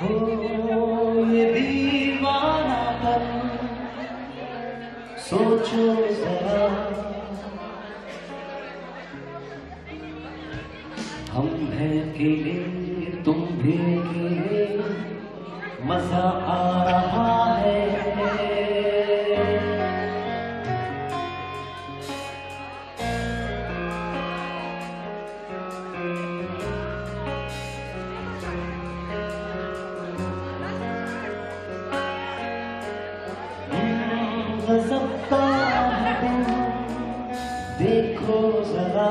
हो ये दीवानापन, सोचो जरा, हम हैं अकेले, तुम भी अकेले, मजा आ रहा है। गज़ब का है दिन, देखो जरा,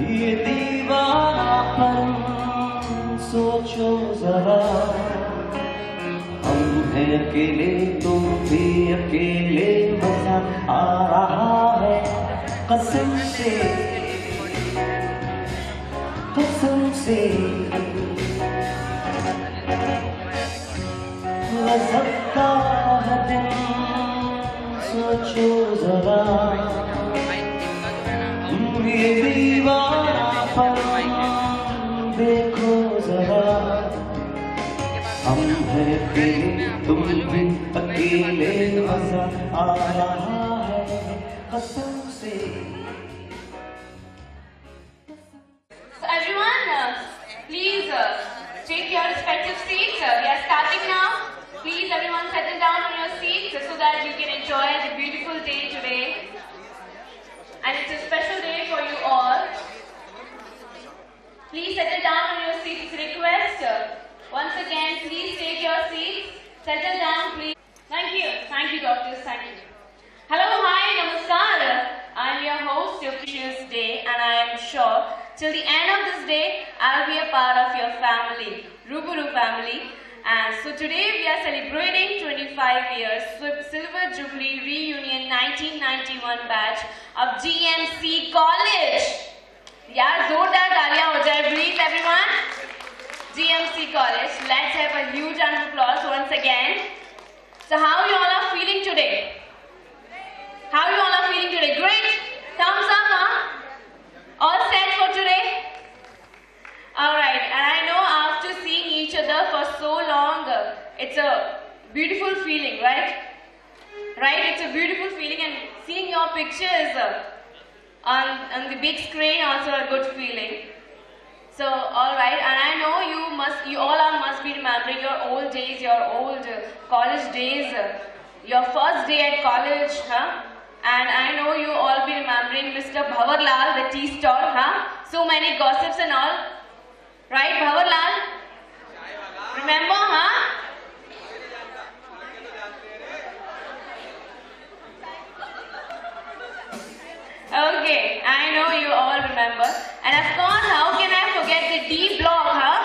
ये दीवानापन, सोचो जरा, हम हैं अकेले, तुम भी अकेले, मजा आ रहा है। कसम से, कसम से, गज़ब का है दिन, सोचो जरा, ये दीवानापन, देखो जरा, हम हैं अकेले, तुम भी अकेले, मजा आ रहा है। कसम से। So everyone, please take your respective seats. We are starting now. Please everyone settle down on your seats so that you can enjoy the beautiful day today. And it's a special day for you all. Please settle down on your seats. It's a request. Once again, please take your seats. Settle down, please. Thank you. Thank you, doctors. Thank you. Hello, hi, namaskar. I'm your host, your precious day, and I am sure till the end of this day, I'll be a part of your family, Ruburu family. And so today we are celebrating 25 years Silver Jubilee Reunion 1991 batch of GMC College. यार जोरदार तालियां हो जाए please everyone. GMC College. Let's have a huge round of applause once again. So how you all are feeling today? How you all are feeling today? Great. Thumbs up, huh? All set for today? Alright, and I know after seeing each other for so long, it's a beautiful feeling, right? Right? It's a beautiful feeling, and seeing your pictures on the big screen also a good feeling. So, alright, and I know you all must be remembering your old days, your old college days, your first day at college, huh? And I know you all be remembering Mr. Bhavarlal, the tea stall, huh? So many gossips and all. Right, Bhavarlal? Remember, huh? Okay, I know you all remember. And of course, how can I forget the D block, huh?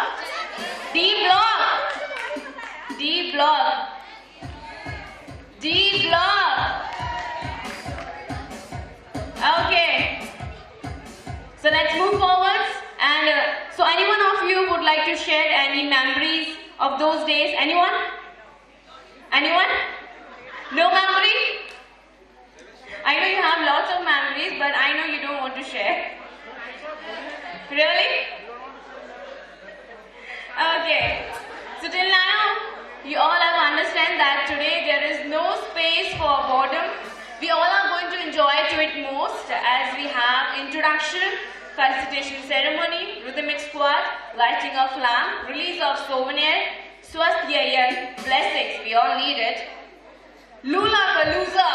D block! D block! D block! Okay. So let's move forward. And so anyone of you would like to share any memories of those days? Anyone? Anyone? No memory? I know you have lots of memories, but I know you don't want to share. Really? Okay. So till now, you all have understand that today there is no space for boredom. We all are going to enjoy to it most as we have introduction, felicitation ceremony, rhythmic squad, lighting of lamp, release of souvenir, swasthyayan, blessings, we all need it. Lula Palooza,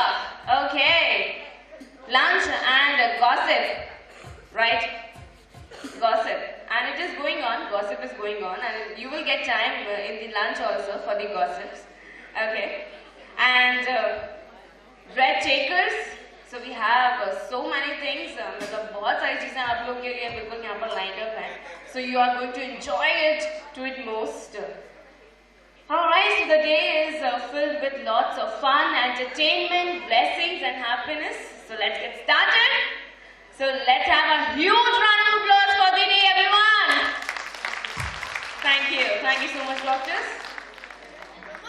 okay. Lunch and gossip, right? Gossip. And it is going on, gossip is going on, and you will get time in the lunch also for the gossips. Okay. And bread takers. So we have so many things. मतलब बहुत सारी चीजें आप लोग के लिए बिल्कुल यहाँ पर lined up हैं. So you are going to enjoy it to it most. Alright, so the day is filled with lots of fun, entertainment, blessings and happiness. So let's get started. So let's have a huge round of applause for the day, everyone. Thank you. Thank you so much, doctors.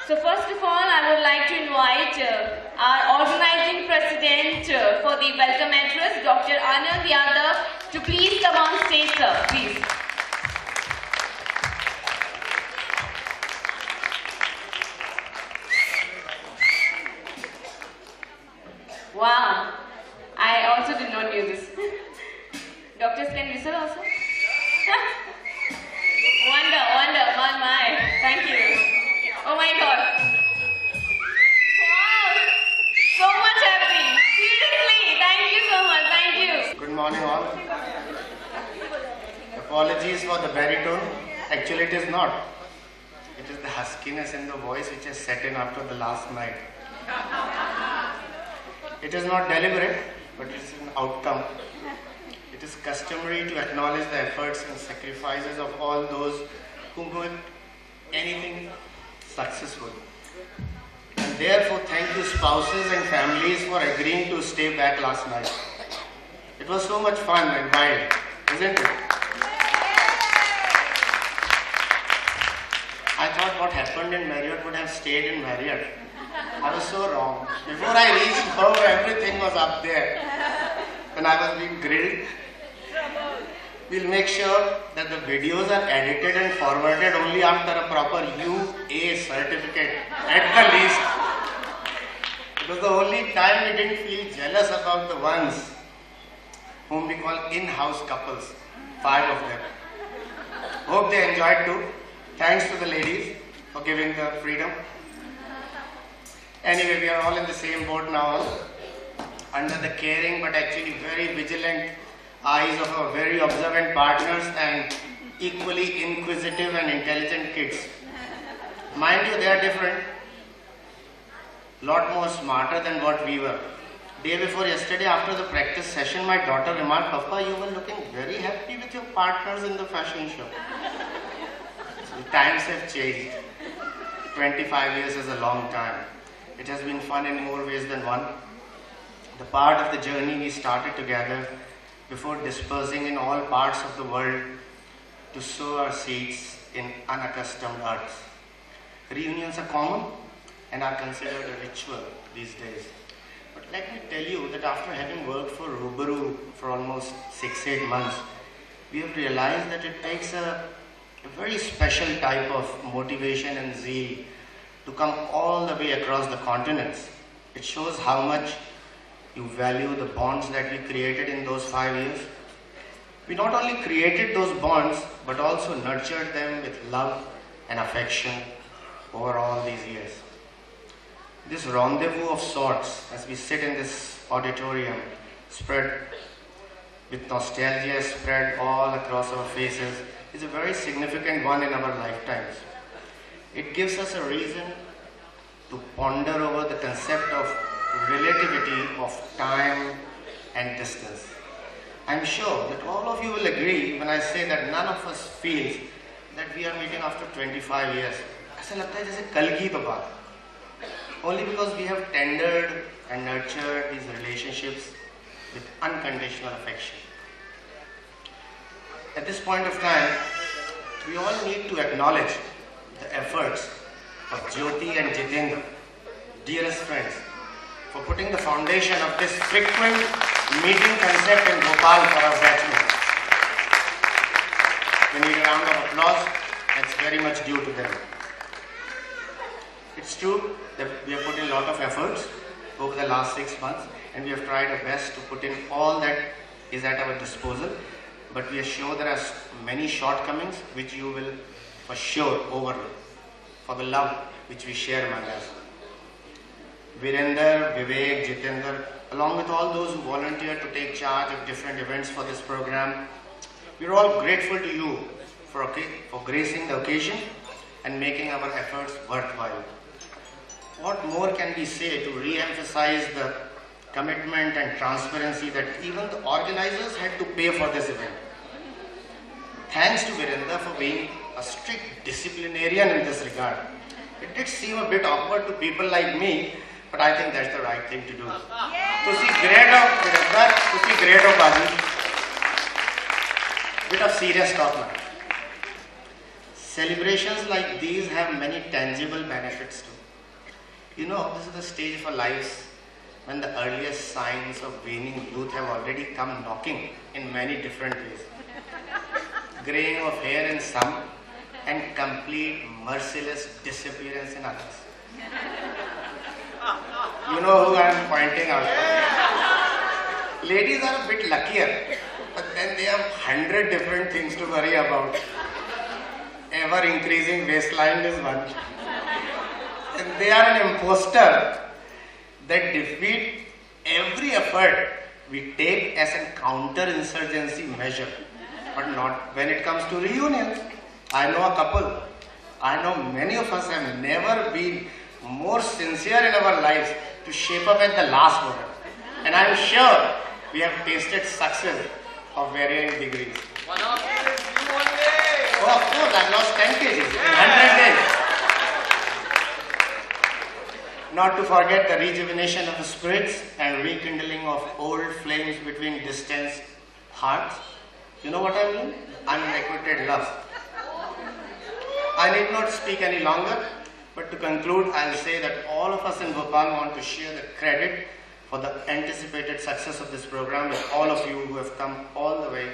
So first of all, I would like to invite our organizing president for the welcome address, Dr. Anand Yadav, to please come on stage, sir, please. for the baritone. Actually, it is not. It is the huskiness in the voice which has set in after the last night. It is not deliberate, but it is an outcome. It is customary to acknowledge the efforts and sacrifices of all those who make anything successful. And therefore, thank you spouses and families for agreeing to stay back last night. It was so much fun and wild, isn't it? I thought what happened in Marriott would have stayed in Marriott. I was so wrong. Before I reached home, everything was up there. And I was being grilled. We'll make sure that the videos are edited and forwarded only after a proper UA certificate, at the least. It was the only time we didn't feel jealous about the ones whom we call in-house couples, 5 of them. Hope they enjoyed too. Thanks to the ladies for giving the freedom. Anyway, we are all in the same boat now, under the caring but actually very vigilant eyes of our very observant partners and equally inquisitive and intelligent kids. Mind you, they are different. Lot more smarter than what we were. Day before yesterday, after the practice session, my daughter remarked, "Papa, you were looking very happy with your partners in the fashion show." So times have changed. 25 years is a long time. It has been fun in more ways than one. The part of the journey we started together before dispersing in all parts of the world to sow our seeds in unaccustomed earths. Reunions are common and are considered a ritual these days. But let me tell you that after having worked for Rubaru for almost 6-8 months, we have realized that it takes a very special type of motivation and zeal to come all the way across the continents. It shows how much you value the bonds that we created in those 5 years. We not only created those bonds, but also nurtured them with love and affection over all these years. This rendezvous of sorts, as we sit in this auditorium, spread with nostalgia spread all across our faces, is a very significant one in our lifetimes. It gives us a reason to ponder over the concept of relativity of time and distance. I'm sure that all of you will agree when I say that none of us feels that we are meeting after 25 years. ऐसा लगता है जैसे कल की तो बात. Only because we have tendered and nurtured these relationships with unconditional affection. At this point of time, we all need to acknowledge the efforts of Jyoti and Jitendra, dearest friends, for putting the foundation of this frequent meeting concept in Bhopal for our batchmates. We need a round of applause. That's very much due to them. It's true that we have put in a lot of efforts over the last 6 months, and we have tried our best to put in all that is at our disposal, but we are sure there are many shortcomings which you will for sure overlook for the love which we share among us. Virender, Vivek, Jitendra, along with all those who volunteered to take charge of different events for this program, we are all grateful to you for gracing the occasion and making our efforts worthwhile. What more can we say to re-emphasize the commitment and transparency that even the organizers had to pay for this event? Thanks to Virender for being a strict disciplinarian in this regard. It did seem a bit awkward to people like me, but I think that's the right thing to do. Tusi great of Virender, tusi great of Baji. Bit of serious talk now. Celebrations like these have many tangible benefits too. You know, this is the stage of our lives when the earliest signs of waning youth have already come knocking in many different ways. Graying of hair in some and complete merciless disappearance in others. You know who I am pointing out. Ladies are a bit luckier, but then they have 100 different things to worry about. Ever increasing waistline is one. And they are an imposter that defeat every effort we take as a counter-insurgency measure but not when it comes to reunions. I know a couple. I know many of us have never been more sincere in our lives to shape up at the last moment. And I'm sure we have tasted success of varying degrees. One of you is you only. Oh, of course, I've lost 10 kgs in 100 days. Not to forget the rejuvenation of the spirits and rekindling of old flames between distant hearts. You know what I mean? Unrequited love. I need not speak any longer, but to conclude, I'll say that all of us in Bhopal want to share the credit for the anticipated success of this program with all of you who have come all the way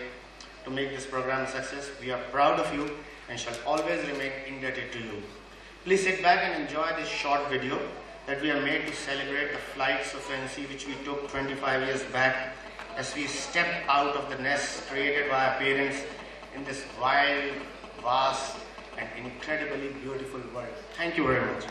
to make this program a success. We are proud of you and shall always remain indebted to you. Please sit back and enjoy this short video that we have made to celebrate the flights of fancy which we took 25 years back as we stepped out of the nest created by our parents in this wild, vast and incredibly beautiful world. Thank you very much.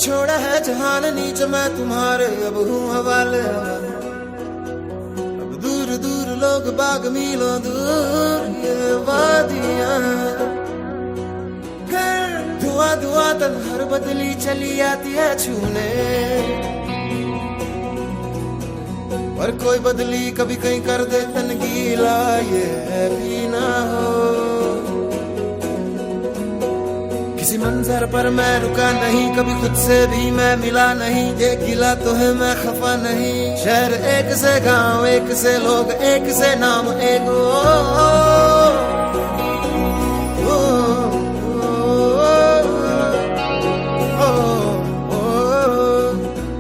छोड़ा है जहान नीच मैं तुम्हारे अब हूँ हवाले अब दूर दूर लोग बाग मीलों दूर ये वादियाँ धुआं धुआं तन हर बदली चली आती है छूने पर कोई बदली कभी कहीं कर दे तन गीला ये भी ना हो किसी मंजर पर मैं रुका नहीं कभी खुद से भी मैं मिला नहीं ये गिला तो है मैं खफा नहीं शहर एक से गांव एक से लोग एक से नाम एक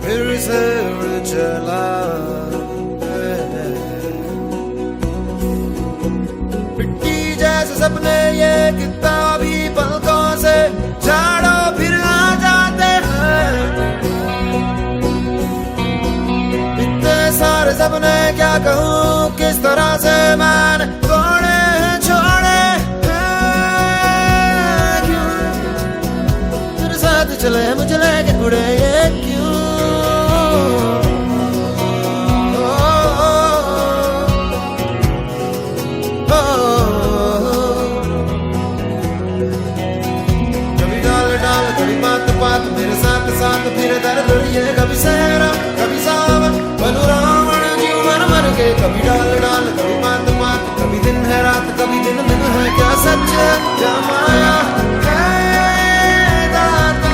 फिर से चला मिट्टी जैसे सपने ये किताबी पलकों से झाड़ो फिर आ जाते हैं इतने सारे सपने क्या कहूँ किस तरह से मैंने तोड़े छोड़े क्यों तेरे साथ चले मुझे लेके उड़े ये क्यों बात मेरे साथ साथ फिर दर्द ये कभी सहरा कभी सावन बनू रावण जीव मर मर के कभी डाल डाल कभी बात बात कभी दिन है रात कभी दिन दिन है क्या सच क्या माया है दाता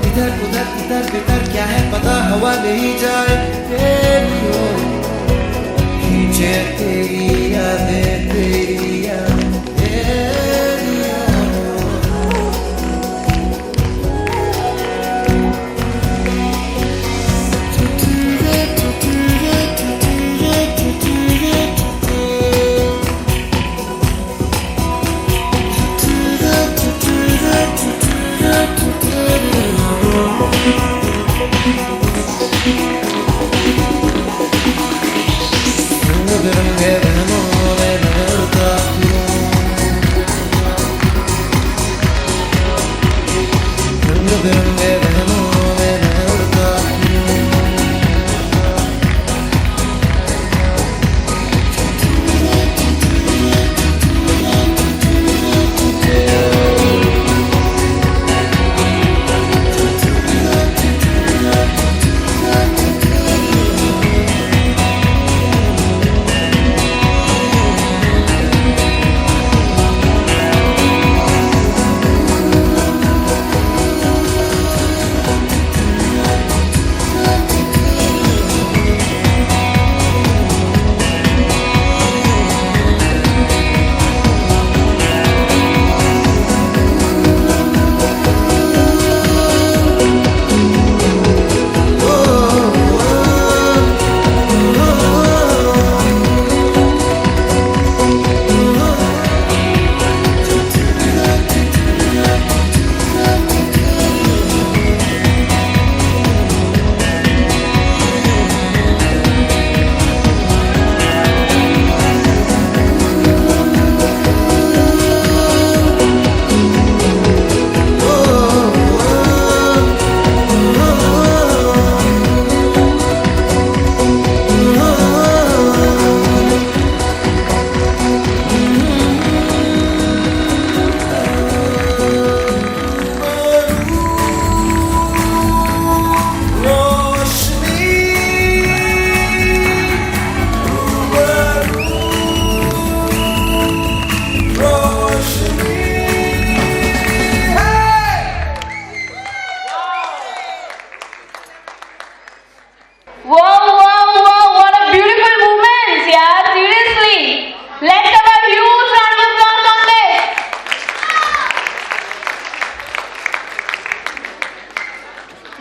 इधर उधर इधर बिधर क्या है पता हवा नहीं जाए तेरी ओर तेरी यादें तेरी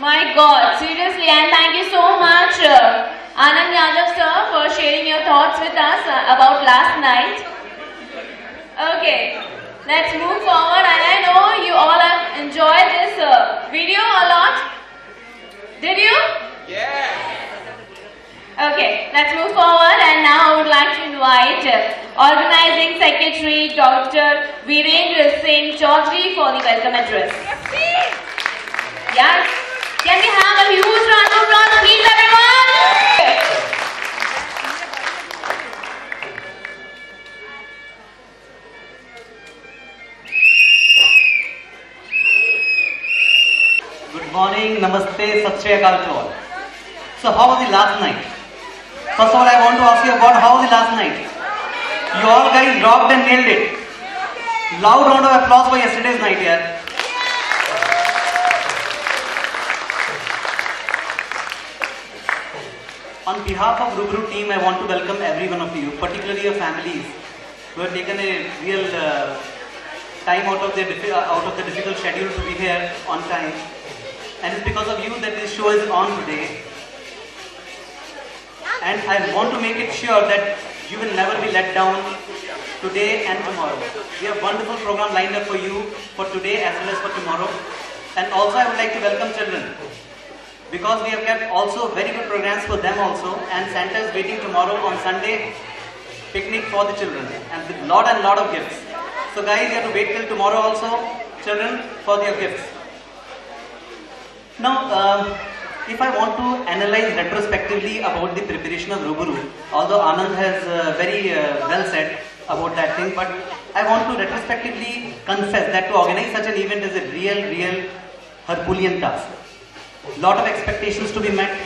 My God, seriously, and thank you so much, Anand Yadav sir, for sharing your thoughts with us about last night. Okay, let's move forward, and I know you all have enjoyed this video a lot. Did you? Yes. Okay, let's move forward, and now I would like to invite Organizing Secretary Dr. Virendra Singh Chaudhary for the welcome address. Yes. Can we have a huge round of applause, please, everyone? Good morning, namaste, sat shri akal to all. So how was the last night? First of all, I want to ask you about how was the last night? You all guys rocked and nailed it. Loud round of applause for yesterday's night, yeah. On behalf of Rubru team, I want to welcome every one of you, particularly your families, who have taken a real time out of the difficult schedule to be here on time. And it's because of you that this show is on today. And I want to make it sure that you will never be let down today and tomorrow. We have a wonderful program lined up for you for today as well as for tomorrow. And also I would like to welcome children, because we have kept also very good programs for them also, and Santa is waiting tomorrow on Sunday, picnic for the children, and with lot of gifts. So guys, you have to wait till tomorrow also, children, for their gifts. Now, if I want to analyze retrospectively about the preparation of Rubru, although Anand has very well said about that thing, but I want to retrospectively confess that to organize such an event is a real Herculean task. Lot of expectations to be met,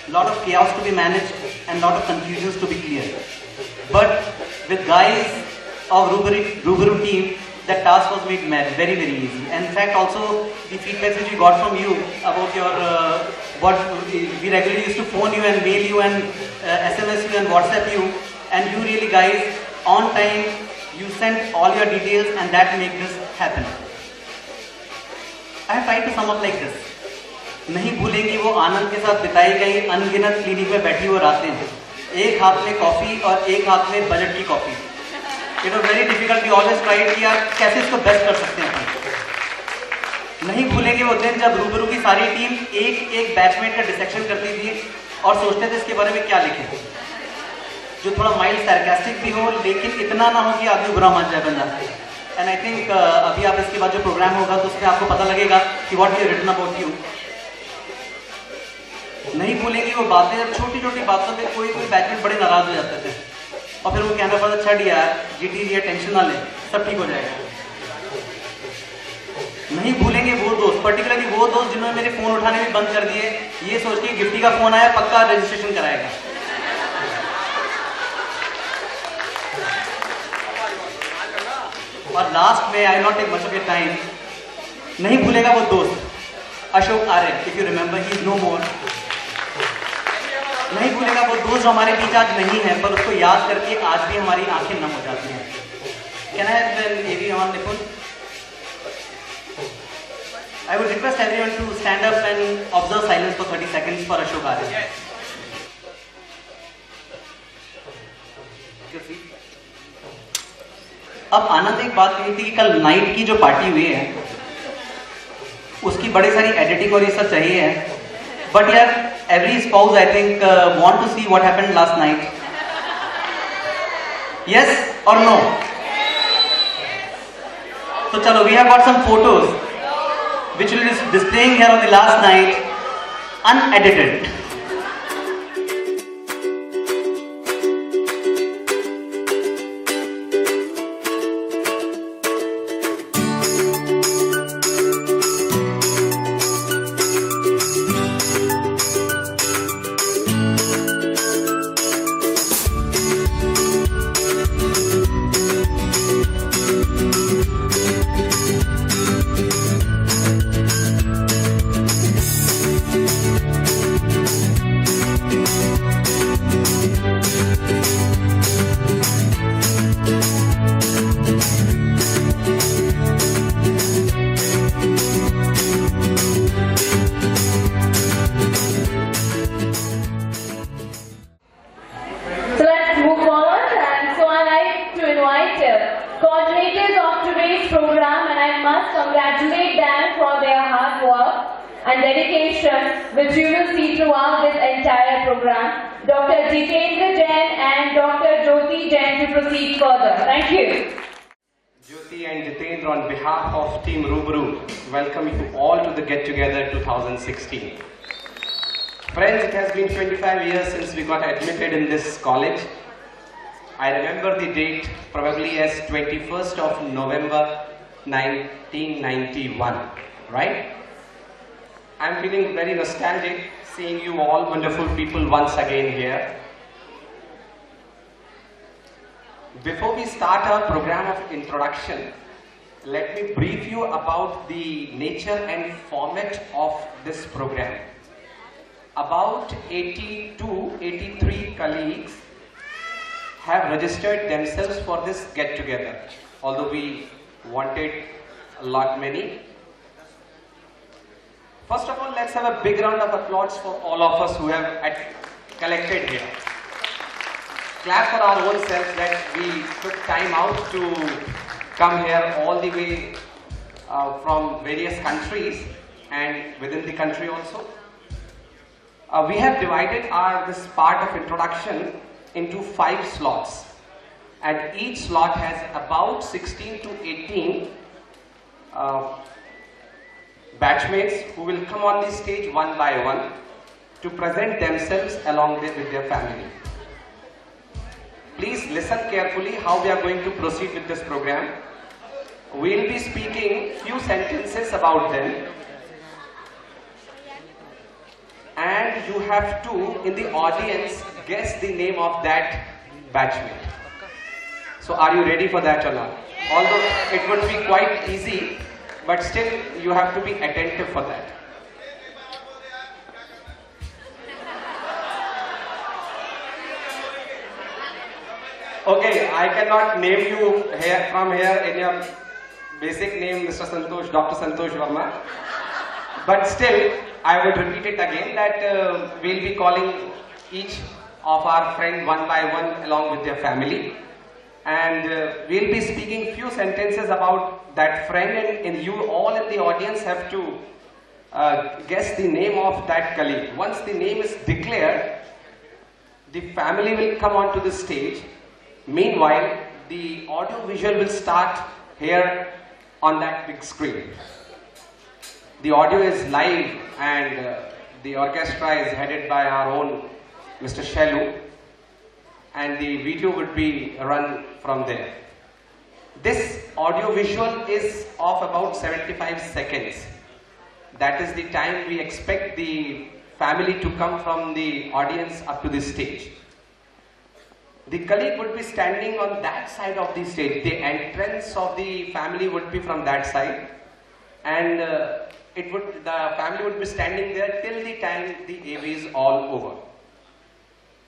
lot of chaos to be managed, and lot of confusions to be cleared. But with guys of Rubru team, that task was made very easy. And in fact, also the feedbacks which we got from you about your what we regularly used to phone you and mail you and SMS you and WhatsApp you, and you really guys on time you sent all your details, and that made this happen. I have tried to sum up like this. नहीं भूलेंगी वो आनंद के साथ बिताई गई अनगिनत clinic में बैठी वो रातें, एक हाथ में कॉफी और एक हाथ में बजट की coffee. It was very difficult. We always tried कि यार कैसे इसको बेस्ट कर सकते हैं अपन. नहीं भूलेंगे वो दिन जब रूबरू की सारी टीम एक बैचमेट का डिसेक्शन करती थी और सोचते थे इसके बारे में क्या लिखें, जो थोड़ा माइल्ड सार्कास्टिक भी हो लेकिन इतना ना हो कि आदमी बुरा मान जाए बंदा. एंड आई थिंक अभी आप इसके बाद जो प्रोग्राम होगा तो उसमें आपको पता लगेगा कि what we written about you. नहीं भूलेंगी वो बातें जब छोटी बातों पे कोई बैचमेट बड़े नाराज हो जाते थे और फिर वो कहना पड़ता छड़ यार जीटी ये टेंशन ना ले, सब ठीक हो जाएगा. नहीं भूलेंगे वो दोस्त, पर्टिकुलरली वो दोस्त जिन्होंने मेरे फोन उठाने भी बंद कर दिए, ये सोच के गिफ्टी का फोन आया पक्का रजिस्ट्रेशन कराएगा. और लास्ट में I not take much of your time, नहीं भूलेगा वो दोस्त Ashok Arya, if you remember he is no more. नहीं भूलेगा वो दोस्त जो हमारे बीच आज नहीं है, पर उसको याद करके आज भी हमारी आंखें नम हो जाती हैं. Can I have AV on Nipun? I would request everyone to stand up and observe silence for 30 seconds for Ashok Arya. अब आनंद एक बात कही थी कि कल नाइट की जो पार्टी हुई है उसकी बड़ी सारी एडिटिंग और ये सब चाहिए है, बट यार every spouse I think want to see what happened last night. Yes or no? So chalo, we have got some photos which will be displaying here on the last night, unedited. and dedication which you will see throughout this entire program. Dr. Jitendra Jain and Dr. Jyoti Jain to proceed further. Thank you. Jyoti and Jitendra, on behalf of Team Rubaru, welcome you all to the Get Together 2016. Friends, it has been 25 years since we got admitted in this college. I remember the date probably as 21st of November 1991, right? I'm feeling very nostalgic seeing you all wonderful people once again here. Before we start our program of introduction, let me brief you about the nature and format of this program. About 83 colleagues have registered themselves for this get-together, although we wanted a lot many. First of all, let's have a big round of applause for all of us who have collected here. Clap for our own selves that we took time out to come here all the way from various countries and within the country also. We have divided this part of introduction into 5 slots, and each slot has about 16 to 18 batchmates who will come on the stage one by one to present themselves along with their family. Please listen carefully how we are going to proceed with this program. We will be speaking few sentences about them, and you have to, in the audience, guess the name of that batchmate. So are you ready for that or not? Although it would be quite easy, but still you have to be attentive for that. Okay, I cannot name you from here in your basic name, Mr. Santosh, Dr. Santosh Verma. But still, I would repeat it again that we'll be calling each of our friends one by one along with their family. And we'll be speaking few sentences about that friend, and you all in the audience have to guess the name of that colleague. Once the name is declared, the family will come onto the stage. Meanwhile, the audio visual will start here on that big screen. The audio is live, and the orchestra is headed by our own Mr. Shelu, and the video would be run from there. This audio visual is of about 75 seconds. That is the time we expect the family to come from the audience up to the stage. The colleague would be standing on that side of the stage. The entrance of the family would be from that side, and the family would be standing there till the time the AV is all over.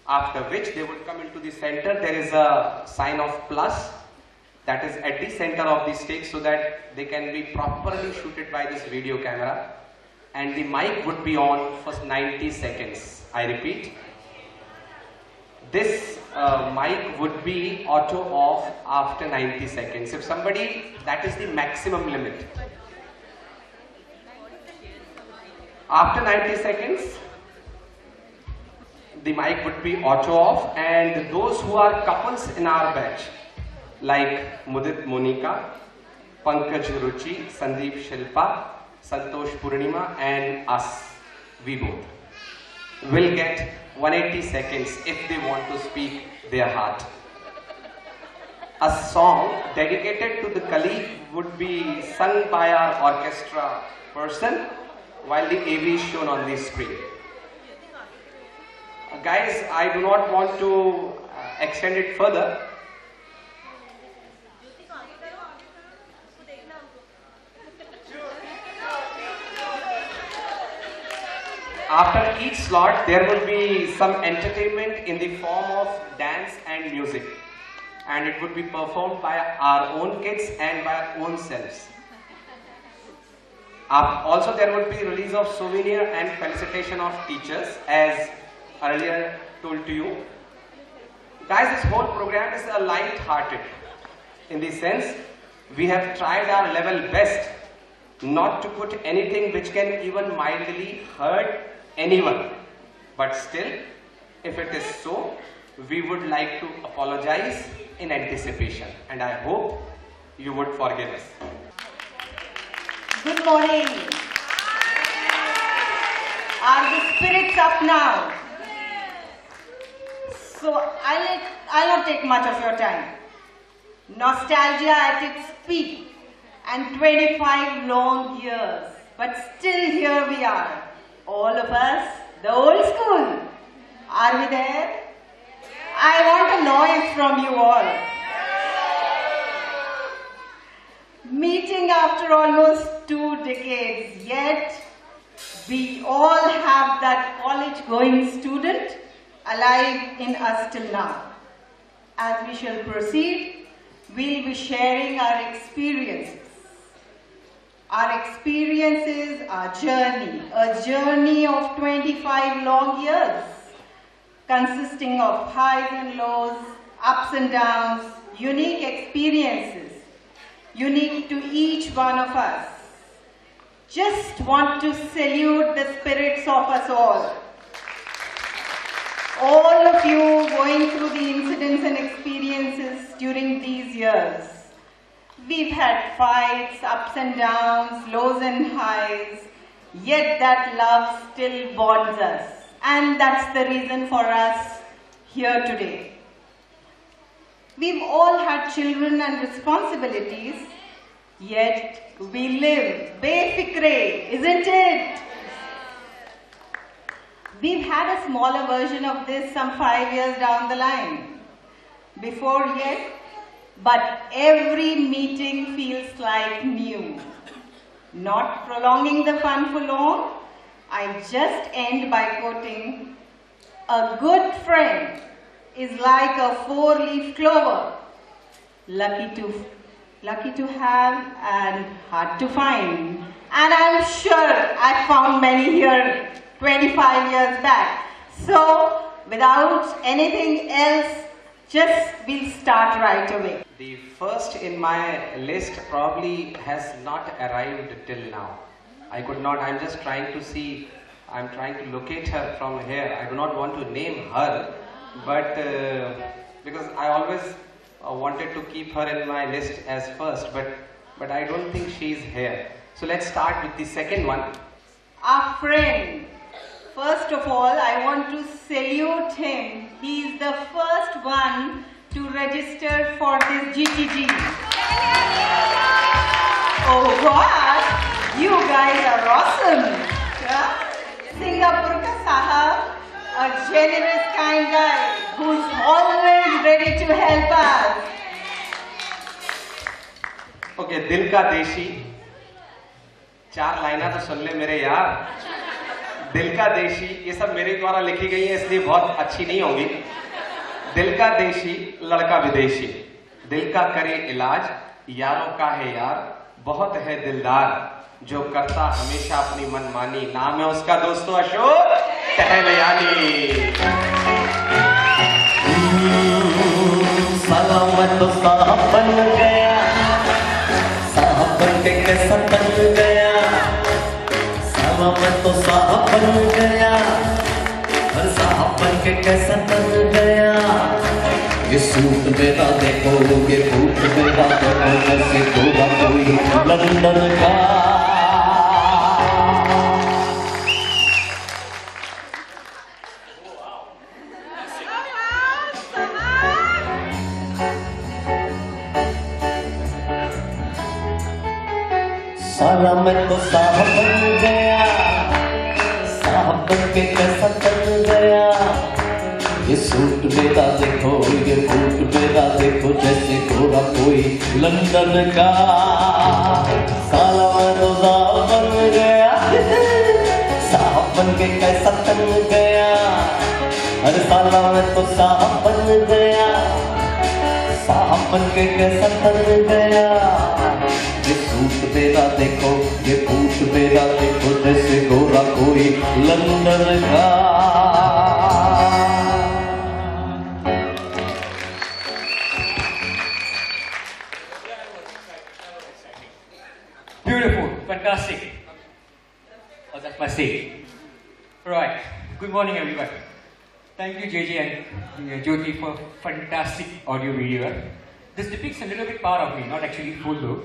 After which they would come into the center. There is a sign of plus that is at the center of the stage so that they can be properly shooted by this video camera, and the mic would be on for 90 seconds. I repeat, this mic would be auto off after 90 seconds. If somebody, that is the maximum limit. After 90 seconds, the mic would be auto off, and those who are couples in our batch, like Mudit Monika, Pankaj Ruchi, Sandeep Shilpa, Santosh Purnima, and us, we both, will get 180 seconds if they want to speak their heart. A song dedicated to the colleague would be sung by our orchestra person while the AV is shown on the screen. Guys, I do not want to extend it further. After each slot, there will be some entertainment in the form of dance and music, and it would be performed by our own kids and by our own selves. Also, there would be release of souvenir and felicitation of teachers, as earlier told to you. Guys, this whole program is a light-hearted, in the sense we have tried our level best not to put anything which can even mildly hurt anyone. But still, if it is so, we would like to apologize in anticipation, and I hope you would forgive us. Good morning. Are the spirits up now? So I'll not take much of your time. Nostalgia at its peak and 25 long years. But still here we are. All of us, the old school. Are we there? I want a noise from you all. Meeting after almost 2 decades, yet we all have that college-going student alive in us till now. As we shall proceed, we'll be sharing our experiences. Our experiences, our journey, a journey of 25 long years, consisting of highs and lows, ups and downs, unique experiences, unique to each one of us. Just want to salute the spirits of us all. All of you going through the incidents and experiences during these years. We've had fights, ups and downs, lows and highs, yet that love still bonds us. And that's the reason for us here today. We've all had children and responsibilities, yet we live befikre, isn't it? We've had a smaller version of this some 5 years down the line. Before yet, but every meeting feels like new. Not prolonging the fun for long, I just end by quoting, "A good friend is like a 4-leaf clover, lucky to have and hard to find." And I'm sure I found many here 25 years back. So, without anything else, we'll start right away. The first in my list probably has not arrived till now. I could not, I'm just trying to see, I'm trying to locate her from here. I do not want to name her, but because I always wanted to keep her in my list as first, but I don't think she's here. So let's start with the second one. Our friend. First of all, I want to salute him. He's the first one to register for this GTG. Oh what? You guys are awesome. Yeah? Singapore ka Sahab, a generous kind guy who's always ready to help us. Okay, दिल का देशी 4 लाइना तो सुन ले मेरे यार। दिल का देशी, ये सब मेरे द्वारा लिखी गई है इसलिए बहुत अच्छी नहीं होंगी। दिल का देशी लड़का विदेशी, दिल का करे इलाज यारों का है यार, बहुत है दिलदार जो करता हमेशा अपनी मनमानी। नाम है उसका दोस्तों अशोक टहलयानी। साला मैं तो साहब बन गया, साहब बन के कैसा बन गया, मैं तो साहब बन गया, हर साहब बन के कैसा बन गया। ये सूट मेरा देखो, ये बूट मेरा देखो, जैसे होगा कोई लंदन का। साला मैं तो साहब बन गया, साहब बन के कैसा बन गया। ये सूट मेरा देखो, ये बूट मेरा देखो, जैसे घोड़ा कोई लंदन का। साला मैं तो साहब बन गया, साहब बन के कैसा बन गया। अरे साला मैं तो साहब बन गया, साहब बन के कैसा बन गया। ये सूट मेरा देखो, ये बूट मेरा देखो, जैसे घोड़ा कोई लंदन का। Beautiful, fantastic. That's my say. Right. Good morning, everyone. Thank you, JJ and Jyoti, for fantastic audio video. This depicts a little bit part of me, not actually full though,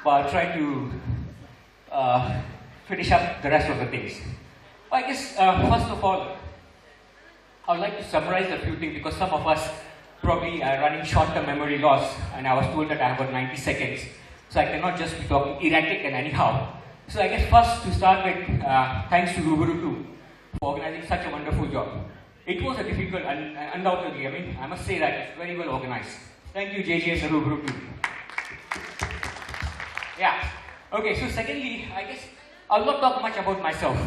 but I'll try to finish up the rest of the things. I guess, first of all, I would like to summarize a few things because some of us probably are running short-term memory loss, and I was told that I have got 90 seconds, so I cannot just be talking erratic and anyhow. So I guess first to start with, thanks to Rubaru too for organizing such a wonderful job. It was a difficult, undoubtedly, I mean, I must say that it's very well organized. Thank you, JJ and Rubaru too. Yeah. Okay, so secondly, I guess I'll not talk much about myself.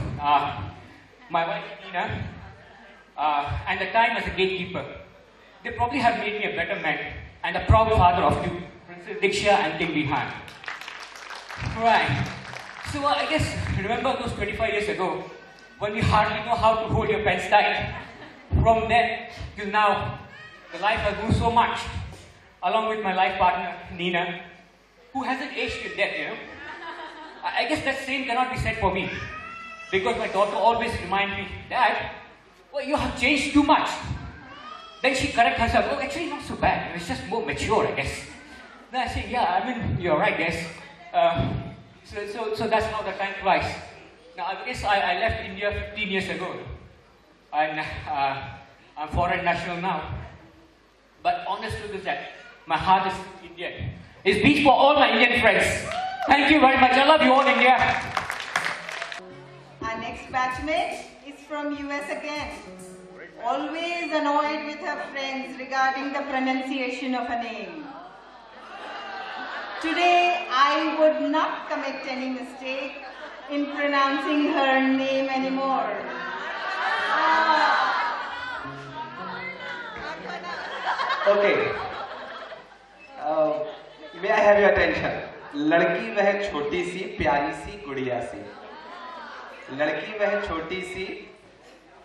My wife, Nina, and the time as a gatekeeper, they probably have made me a better man and a proud father of two, Princess Diksha and King Bihan. Right. So I guess, remember those 25 years ago, when we hardly know how to hold your pants tight? From then till now, the life has moved so much, along with my life partner, Nina, who hasn't aged till death, you know. I guess that same cannot be said for me, because my daughter always reminds me, Dad, well, you have changed too much. Then she corrects herself, oh, actually not so bad, it's just more mature, I guess. Then I say, yeah, I mean, you're right, yes. So that's how the time flies. Now, I guess I left India 15 years ago, and I'm foreign national now. But honest truth is that my heart is Indian. It's beach for all my Indian friends. Thank you very much. I love you all, India. Our next batchmate is from US again. Always annoyed with her friends regarding the pronunciation of a name. Today, I would not commit any mistake in pronouncing her name anymore. Okay. May I have your attention? लड़की वह छोटी सी प्यारी सी गुड़िया सी, लड़की वह छोटी सी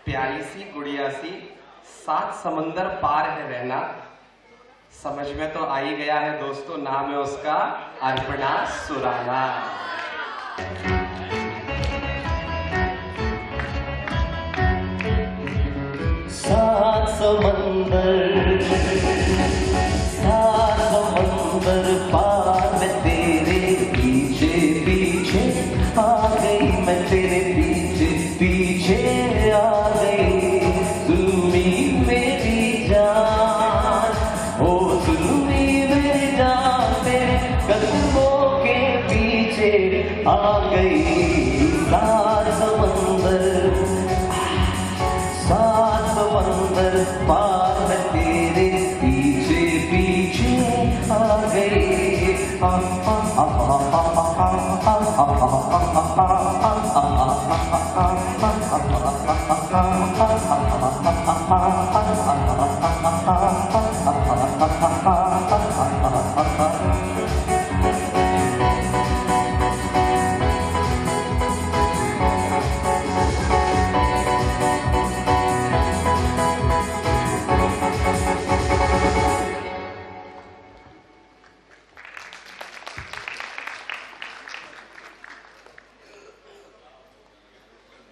प्यारी सी गुड़िया सी, 7 समंदर पार है रहना, समझ में तो आ ही गया है दोस्तों, नाम है उसका अर्पणा सुराना। 7 समंदर पार मैं तेरे पीछे पीछे आ गई, मैं तेरे पीछे पीछे आ गई, जुल्मी मेरी जान, ओ जुल्मी मेरी जान, तेरे कदमों के पीछे आ गई। 7 समंदर पार मैं तेरे पीछे पीछे आ गई।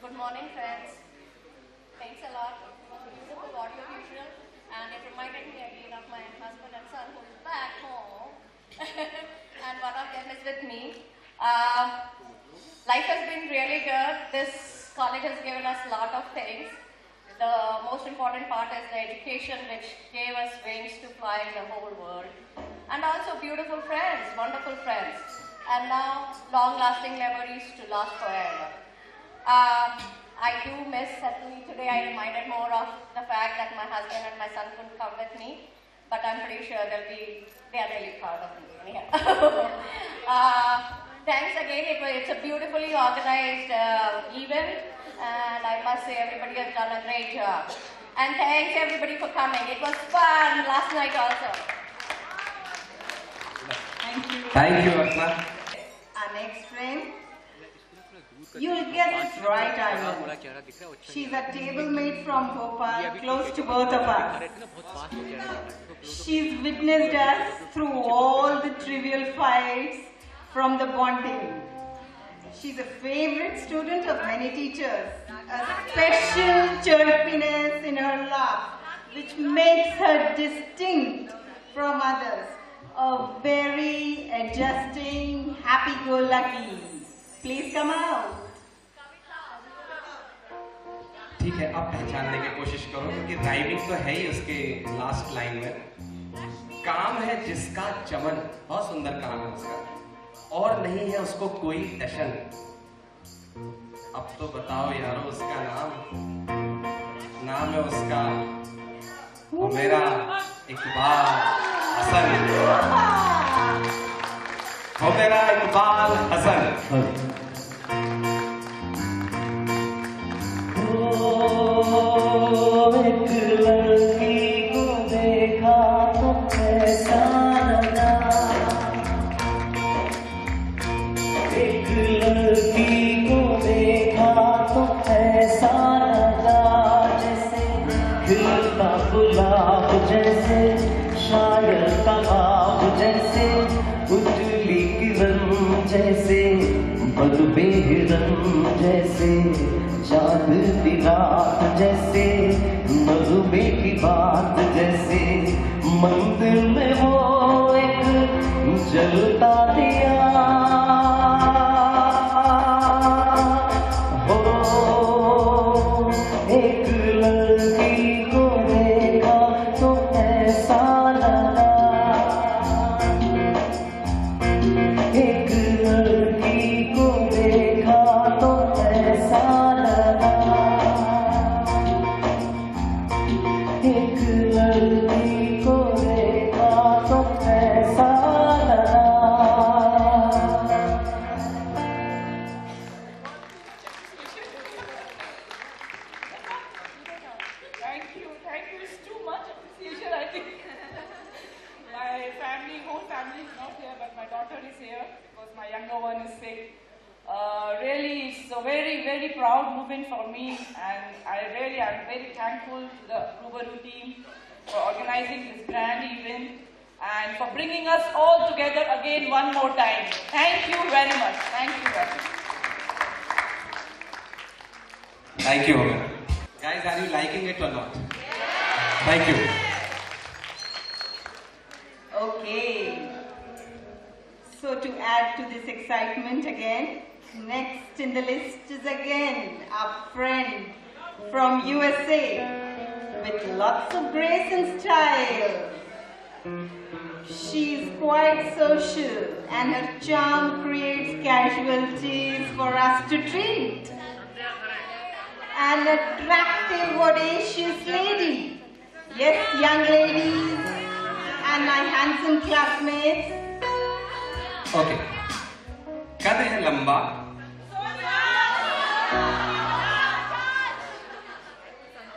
Good morning, friends. Thanks a lot. It was a beautiful audio visual, and it reminded me again of my husband and son who is back home, and one of them is with me. Life has been really good. This college has given us a lot of things. The most important part is the education, which gave us wings to fly in the whole world, and also beautiful friends, wonderful friends, and now long-lasting memories to last forever. I do miss, certainly today I reminded more of the fact that my husband and my son couldn't come with me, but I'm pretty sure they are really proud of me. Anyhow. Thanks again, it's a beautifully organized event, and I must say everybody has done a great job. And thanks everybody for coming. It was fun last night also. Thank you. Thank you, Arpana. Our next friend, you'll get it right, I know. She's a table mate from Bhopal, close to both of us. She's witnessed us through all the trivial fights from the bonding. She's a favorite student of many teachers. A special chirpiness in her laugh, which makes her distinct from others. A very adjusting, happy-go-lucky. Please come out. ठीक है, अब पहचानने की कोशिश करो क्योंकि rhyming तो है ही उसके लास्ट लाइन में। काम है जिसका चमन, बहुत सुंदर काम है उसका, और नहीं है उसको कोई टशन। अब तो बताओ यारो उसका नाम है उसका मेरा इकबाल हसन, हो मेरा इकबाल हसन। एक लड़की को देखा तो कैसा लगा, एक लड़की को देखा तो ऐसा लगा, जैसे खिलता गुलाब, जैसे शायर का ख्वाब, जैसे उजली किरण, जैसे बदबे हिरन, जैसे चाँद की रात, जैसे मधुमे की बात, जैसे मंदिर में वो एक जलता दिया हो। एक लड़की को देखा तो ऐसा लगा, एक लड़की को देखा तो ऐसा लगा, एक लड़की को देखा तो ऐसा लगा। Thank you. It's too much appreciation, I think. My family, whole family is not here, but my daughter is here because my younger one is sick. Really, it's a very, very proud moment for me, and I'm very thankful to the Rubaru team for organizing this grand event and for bringing us all together again one more time. Thank you very much. Thank you very much. Thank you, guys. Are you liking it or not? Thank you. Okay. So to add to this excitement again, next in the list is again our friend from USA with lots of grace and style. She's quite social and her charm creates casualties for us to treat. An attractive, audacious lady. Yes, young ladies and my handsome classmates. Okay. कद है लंबा,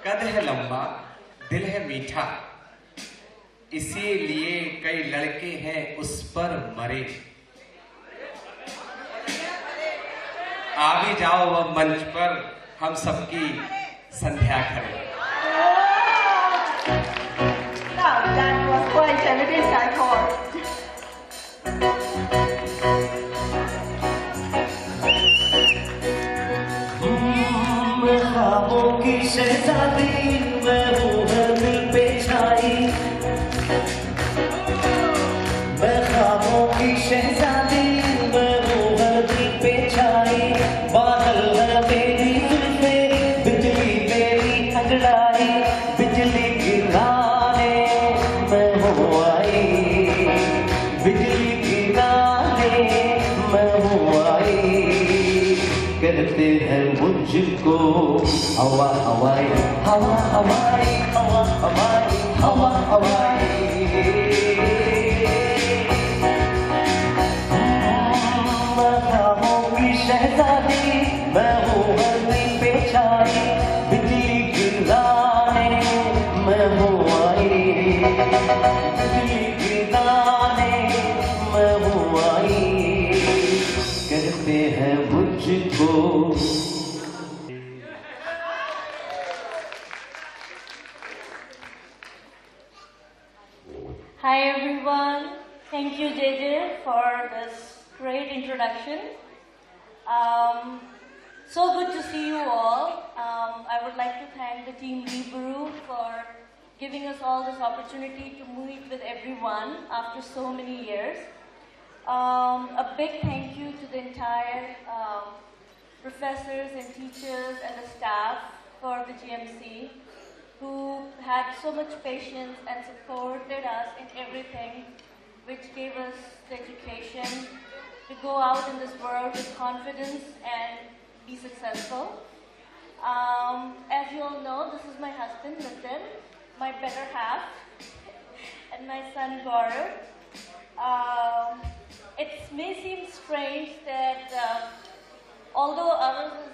कद है लंबा, दिल है मीठा, इसीलिए कई लड़के हैं उस पर मरे। आ भी जाओ वह मंच पर, हम सबकी संध्या करें। Now that was quite evident, I thought. ख्वाबों की शहजादी मैं हूँ हर दिल पे छाई, मैं ख्वाबों की शहजादी मैं हूँ हर दिल पे छाई। बादल है मेरी जुल्फे, बिजली मेरी अंगड़ाई, बिजली गिराने मैं हूँ आई, बिजली गिराने मैं हूँ आई। कहते हैं मुझको हवा हवाई, हवा हवाई, हवा हवाई, हवा हवाई। मैं ख्वाबों की शहजादी मैं हूँ हर दिल पे छाई, बिजली गिराने मैं हूँ आई, बिजली गिराने मैं हूँ आई। कहते हैं मुझको। Hi everyone, thank you JJ for this great introduction. So good to see you all. I would like to thank the team Liburu for giving us all this opportunity to meet with everyone after so many years. A big thank you to the entire professors and teachers and the staff for the GMC who had so much patience and supported us in everything, which gave us the education to go out in this world with confidence and be successful. As you all know, this is my husband, Nitin, my better half, and my son, Gaurav. It may seem strange that although ours is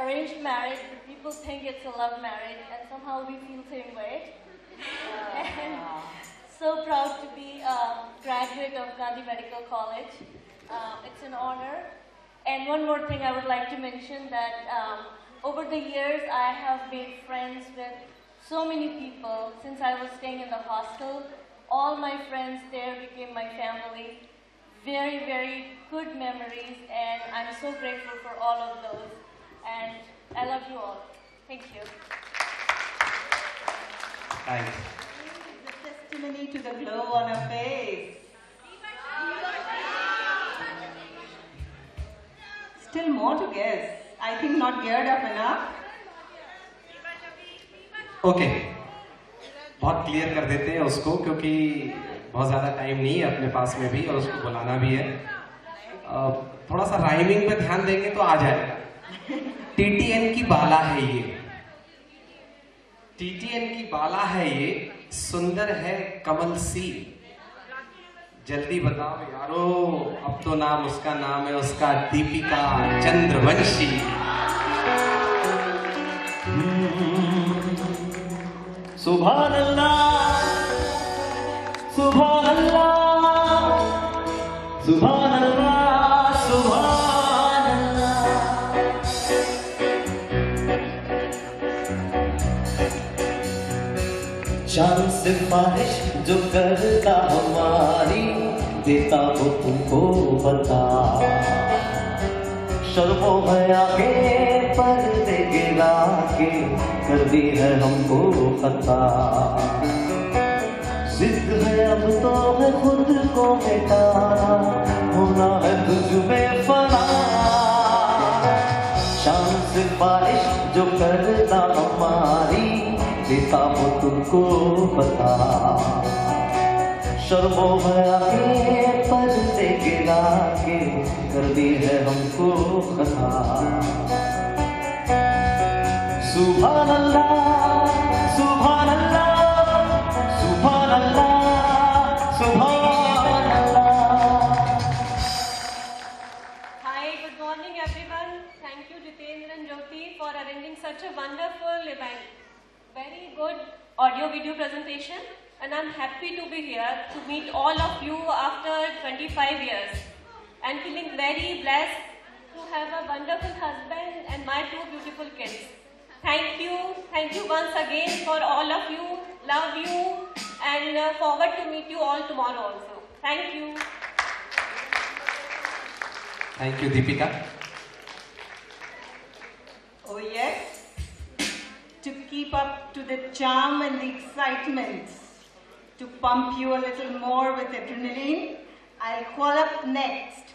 arranged marriage, but people think it's a love marriage, and somehow we feel the same way. And so proud to be a graduate of Gandhi Medical College. It's an honor. And one more thing I would like to mention that over the years I have made friends with so many people since I was staying in the hostel. All my friends there became my family. Very, very good memories, and I'm so grateful for all of those. And I love you all. Thank you. Thanks. The testimony to the glow on her face. Still more to guess. I think not geared up enough. Okay बहुत clear कर देते हैं उसको, क्योंकि बहुत ज़्यादा time नहीं है अपने पास में भी और उसको बुलाना भी है। थोड़ा सा राइमिंग पे ध्यान देंगे तो आ जाएगा। TTN की बाला है ये, TTN की बाला है ये, सुंदर है कमल सी। जल्दी बताओ यारो, अब तो नाम उसका नाम है उसका दीपिका चंद्रवंशी। सुभान अल्लाह, सुभान अल्लाह, सुभान अल्लाह, सुभान अल्लाह। चांद से ख्वाहिश जो करता हमारी, देता वो तुमको बता। शर्मो हया के पर्दे गिरा के कर दी है हमको खता। जिद है अब तो है खुद को मिटाना, होना है तुझ में फना। शाम से बारिश जो करता हमारी, देता वो तुमको बता। शर्मो हया के पर्दे गिरा के कर दी है हमको खता। सुभान अल्लाह, सुभान अल्लाह, सुभान अल्लाह, सुभान अल्लाह। Hi, good morning everyone. Thank you Jitendra and Jyoti for arranging such a wonderful event. Very good audio video presentation, and I'm happy to be here to meet all of you after 25 years and feeling very blessed to have a wonderful husband and my 2 beautiful kids. Thank you once again for all of you. Love you and forward to meet you all tomorrow also. Thank you. Thank you, Deepika. Oh yes. To keep up to the charm and the excitement, to pump you a little more with adrenaline, I'll call up next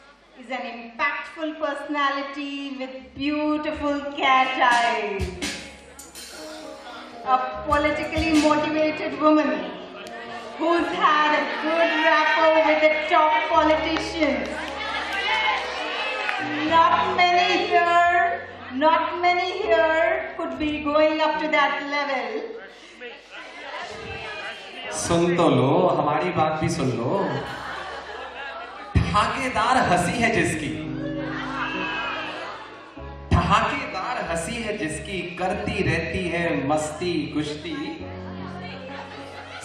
is an impactful personality with beautiful cat eyes. A politically motivated woman who's had a good rapport with the top politicians. Not many here could be going up to that level. सुन तो लो, हमारी बात भी सुन लो। ठहाकेदार हंसी है जिसकी, ठहाकेदार हंसी है जिसकी, करती रहती है मस्ती कुश्ती।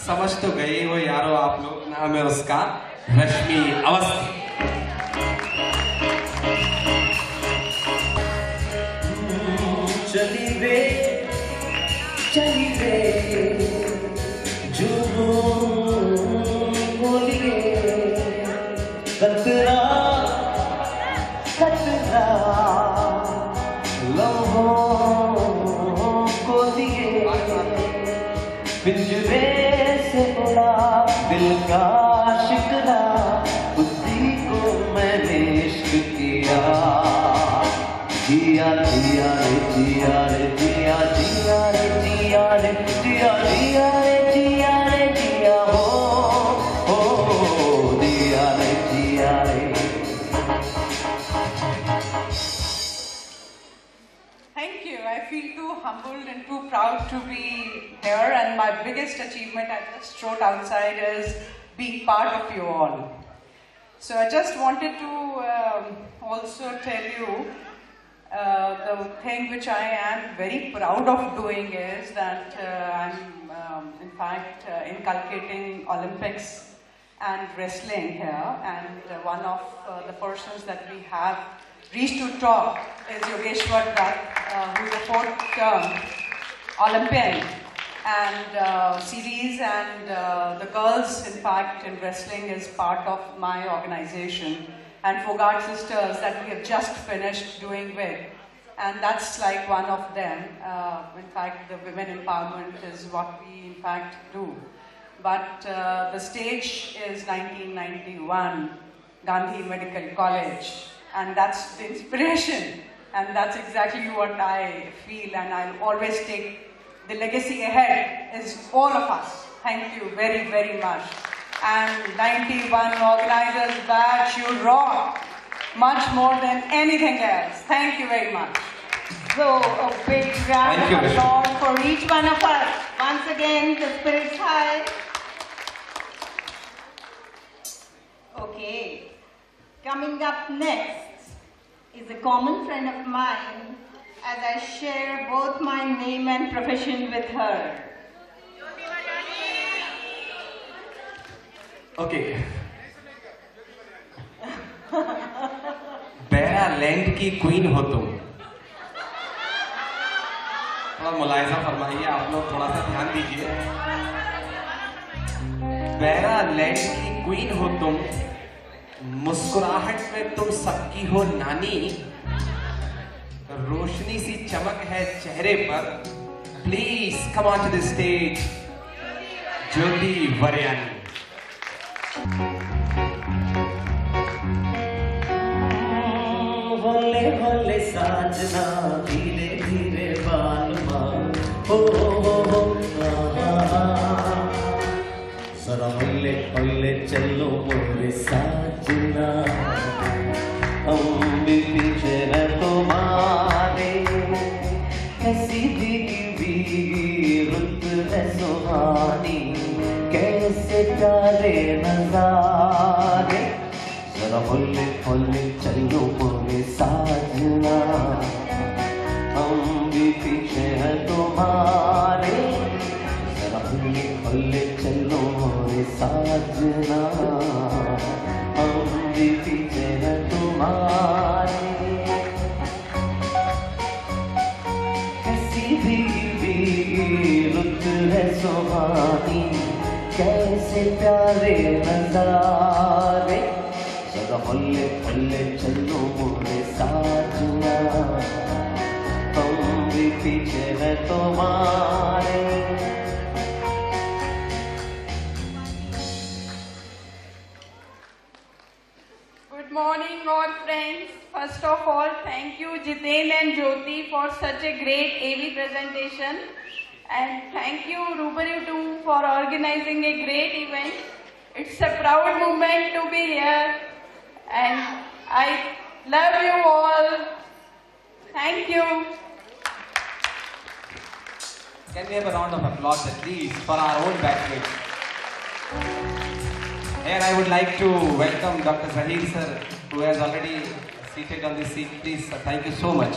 समझ तो गए हो यारो आप लोग, नाम है उसका रश्मि अवस्थी। चली वे झूम बोलिए, कतरा जिया रे जिया जिया रे जिया रे जिया जिया रे जिया रे जिया हो जिया रे जिया रे. Thank you. I feel too humbled and too proud to be here, and my biggest achievement I just wrote outside is being part of you all. So I just wanted to also tell you the thing which I am very proud of doing is that I'm in fact inculcating Olympics and wrestling here, and one of the persons that we have reached to top is Yogeshwar Dutt, who's a 4th-term Olympian and series, and the girls in fact in wrestling is part of my organization, and Fogart Sisters that we have just finished doing with, and that's like one of them. In fact, the women empowerment is what we in fact do. But the stage is 1991, Gandhi Medical College, and that's the inspiration, and that's exactly what I feel, and I'll always take the legacy ahead is all of us. Thank you very, very much. And 91 organizers badge, you rock much more than anything else. Thank you very much. So a big round of applause for each one of us. Once again, the spirit's high. Okay, coming up next is a common friend of mine, as I share both my name and profession with her. Okay. बैरा land की queen हो तुम. थोड़ा मुलायजा फरमाइए आप लोग, थोड़ा सा ध्यान दीजिए. बैरा लैंड की क्वीन हो तुम, मुस्कुराहट में तुम सबकी हो नानी, रोशनी सी चमक है चेहरे पर. Please come on to the stage, Jyoti Varyani. होले होले साजना, धीरे धीरे बालमा, हो जरा होले होले चलो मोरे साजना, हम भी पीछे हैं तुम्हारे. कैसी भीगी भीगी रुत है सुहानी, कैसे प्यारे नजारे. जरा होले होले चलो मोरे साजना, हम भी पीछे हैं तुम्हारे. जरा होले होले चलो मोरे साजना, हम भी पीछे हैं तुम्हारे. कैसी भीगी भीगी रुत है सुहानी, कैसे प्यारे नजारे. जरा होले होले चलो मोरे साजना, हम भी पीछे हैं तुम्हारे. Good morning all friends. First of all, thank you Jiten and Jyoti for such a great AV presentation, and thank you Rubaru too for organizing a great event. It's a proud moment to be here, and I love you all. Thank you. Can we have a round of applause at least for our own batchmates? Here I would like to welcome Dr. Zahir sir, who has already seated on this seat. Please, sir, thank you so much.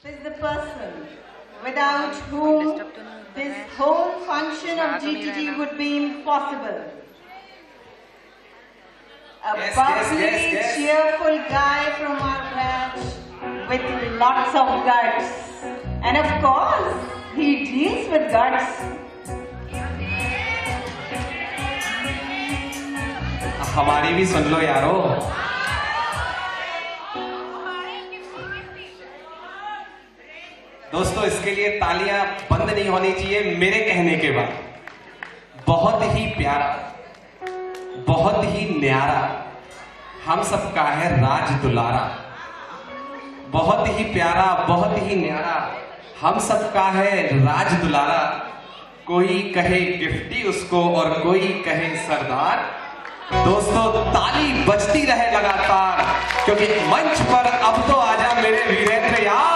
Is the person without whom this whole function of GTG would be impossible. A bubbly, cheerful guy from our batch with lots of guts. And of course, he deals with guts. हमारी भी सुन लो यारो. दोस्तों, इसके लिए तालियां बंद नहीं होनी चाहिए मेरे कहने के बाद. बहुत ही प्यारा, बहुत ही न्यारा, हम सबका है राज दुलारा। बहुत ही प्यारा, बहुत ही न्यारा, हम सबका है राज दुलारा। कोई कहे गिफ्टी उसको और कोई कहे सरदार। दोस्तों ताली बजती रहे लगातार, क्योंकि मंच पर अब तो आजा मेरे वीरेंद्र यार।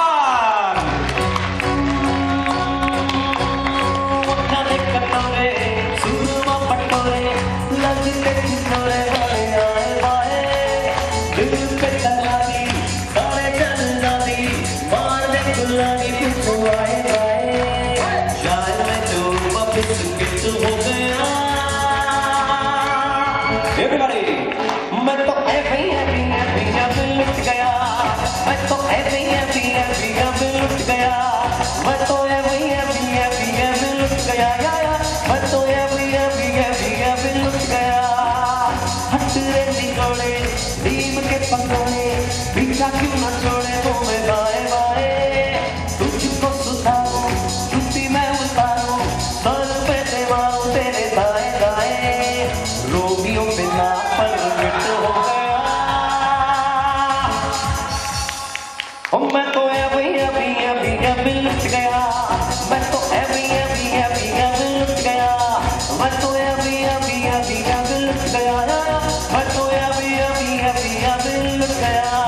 क्यों न छोड़े तो मैं बाए बाए तुझको सुधारूं, छुट्टी मैं उतारूं, सर पे देवाऊं तेरे दाएं दाएं। रोमियो बिना परमिट हो गया, मैं तो अभी लुट गया, मैं तो अभी लुट गया, मैं तो अभी लुट गया, मैं तो अभी लुट गया।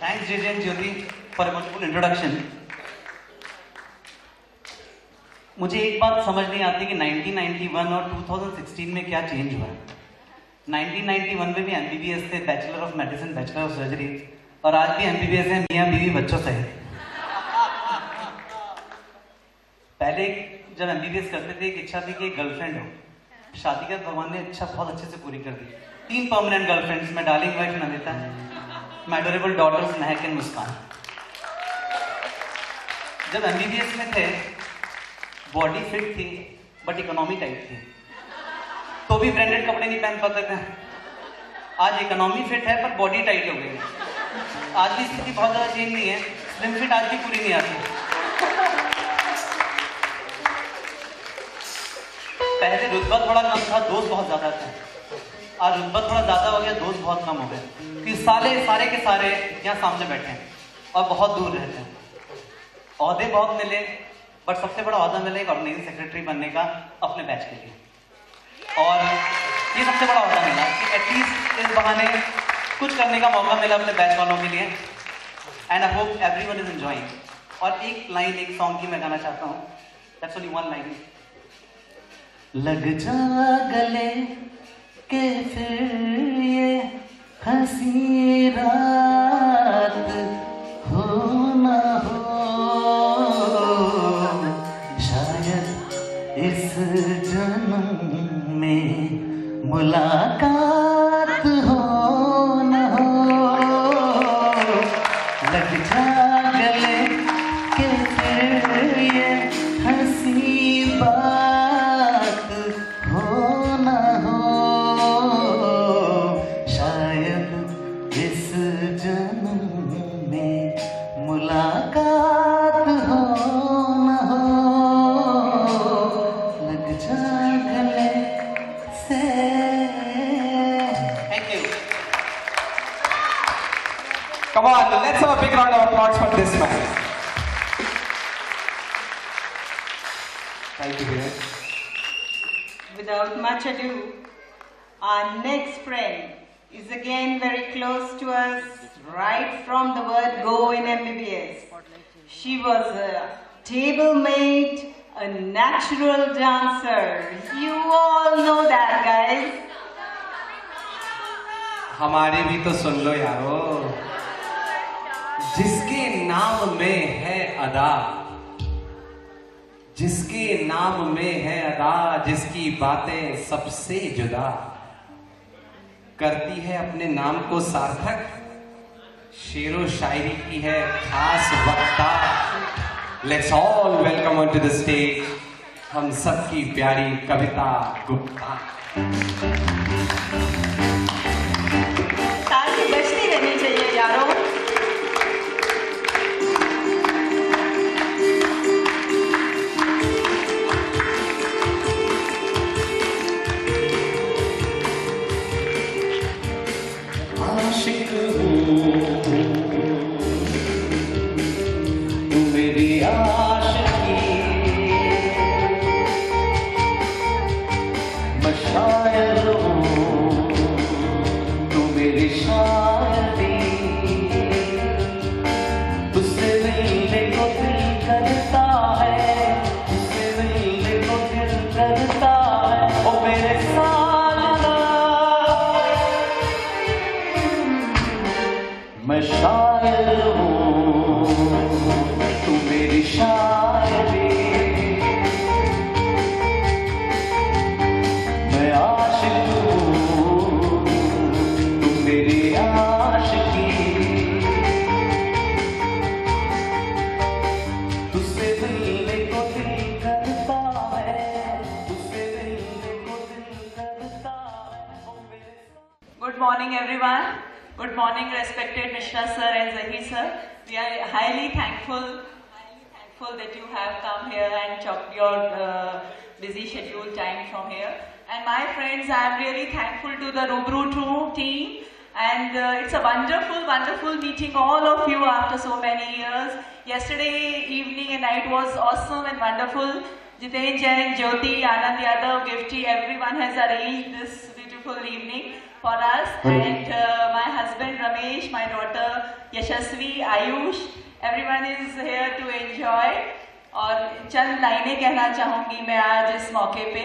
Thanks JJ and Jyoti for a wonderful introduction. मुझे एक बात समझ नहीं आती कि 1991 और 2016 में क्या चेंज हुआ है। 1991 में भी MBBS थे, bachelor of medicine, bachelor of surgery, और आज भी MBBS है, मियाँ बीवी बच्चों सहित। पहले जब MBBS करते थे एक इच्छा थी कि गर्लफ्रेंड हो, शादी का भगवान ने इच्छा बहुत अच्छे से पूरी कर दी। 3 परमानेंट गर्लफ्रेंड्स, मैं darling wife Nandita, my adorable daughters Mahak and Muskan. जब MBBS में थे बॉडी फिट थी बट इकोनॉमी टाइट थी, तो भी ब्रांडेड कपड़े नहीं पहन पाते थे। आज इकोनॉमी फिट है पर बॉडी टाइट हो गई। आज भी स्थिति बहुत ज्यादा चेंज नहीं है, स्लिम फिट आज भी पूरी नहीं आती। पहले रुतबा थोड़ा कम था, दोस्त बहुत ज्यादा थे। आज रुतबा थोड़ा ज्यादा हो गया, दोस्त बहुत कम हो गए। कि सारे के सारे यहाँ सामने बैठे हैं और बहुत दूर रहते हैं। ओहदे बहुत मिले, बट सबसे बड़ा ओहदा मिला एक ऑर्गेनाइजिंग सेक्रेटरी बनने का अपने बैच के लिए। और ये सबसे बड़ा ओहदा मिला कि एटलीस्ट इस बहाने कुछ करने का मौका मिला अपने बैच वालों के लिए। And I hope everyone is enjoying. और एक लाइन एक सॉन्ग की मैं गाना चाहता हूँ, दैट्स ओनली वन लाइन। लग जा गले के फिर ये हंसी रात हो ना हो, शायद इस जन्म में मुलाकात हो न हो। लग जा गले के फिर ये हंसी बात हो न हो, शायद इस जन्म में मुलाकात हो न हो। लग जा गले से। Thank you. Come on, let's have a big round of applause for this man. Thank you, Viren. Without much ado, our next friend is again very close to us, right from the word go in MBBS. She was a table mate, a natural dancer. You all know that, guys. हमारे भी तो सुन लो यारो। जिसके नाम में है अदा, जिसके नाम में है अदा, जिसकी बातें सबसे जुदा, करती है अपने नाम को सार्थक, शेरो शायरी की है खास वक्ता। Let's all welcome on to the stage हम सबकी प्यारी कविता गुप्ता। ताली बजती रहनी चाहिए यारों। आशिक हूँ तू मेरी आशिकी, मैं शायर हूँ तू मेरी शायरी, तुझसे मिलने को दिल करता है, तुझसे मिलने को दिल करता है, ओ मेरे साजना मैं शायर हूँ तू मेरी शायरी, मैं आशिक हूँ तू मेरी आशिकी, तुझसे मिलने को दिल करता है, तुझसे मिलने को दिल करता है, ओ मेरे Good morning, everyone. Good morning, respected Mishra sir and Zahir sir. We are highly thankful that you have come here and chopped your busy schedule time from here. And my friends, I am really thankful to the Rubru team. And it's a wonderful, wonderful meeting all of you after so many years. Yesterday evening and night was awesome and wonderful. Jiten Jain, Jyoti, Anand Yadav, Gifty, everyone has arranged this beautiful evening for us. And my husband Ramesh, my daughter Yashasvi, Ayush, everyone is here to enjoy. और चंद लाइनें कहना चाहूँगी मैं आज इस मौके पे।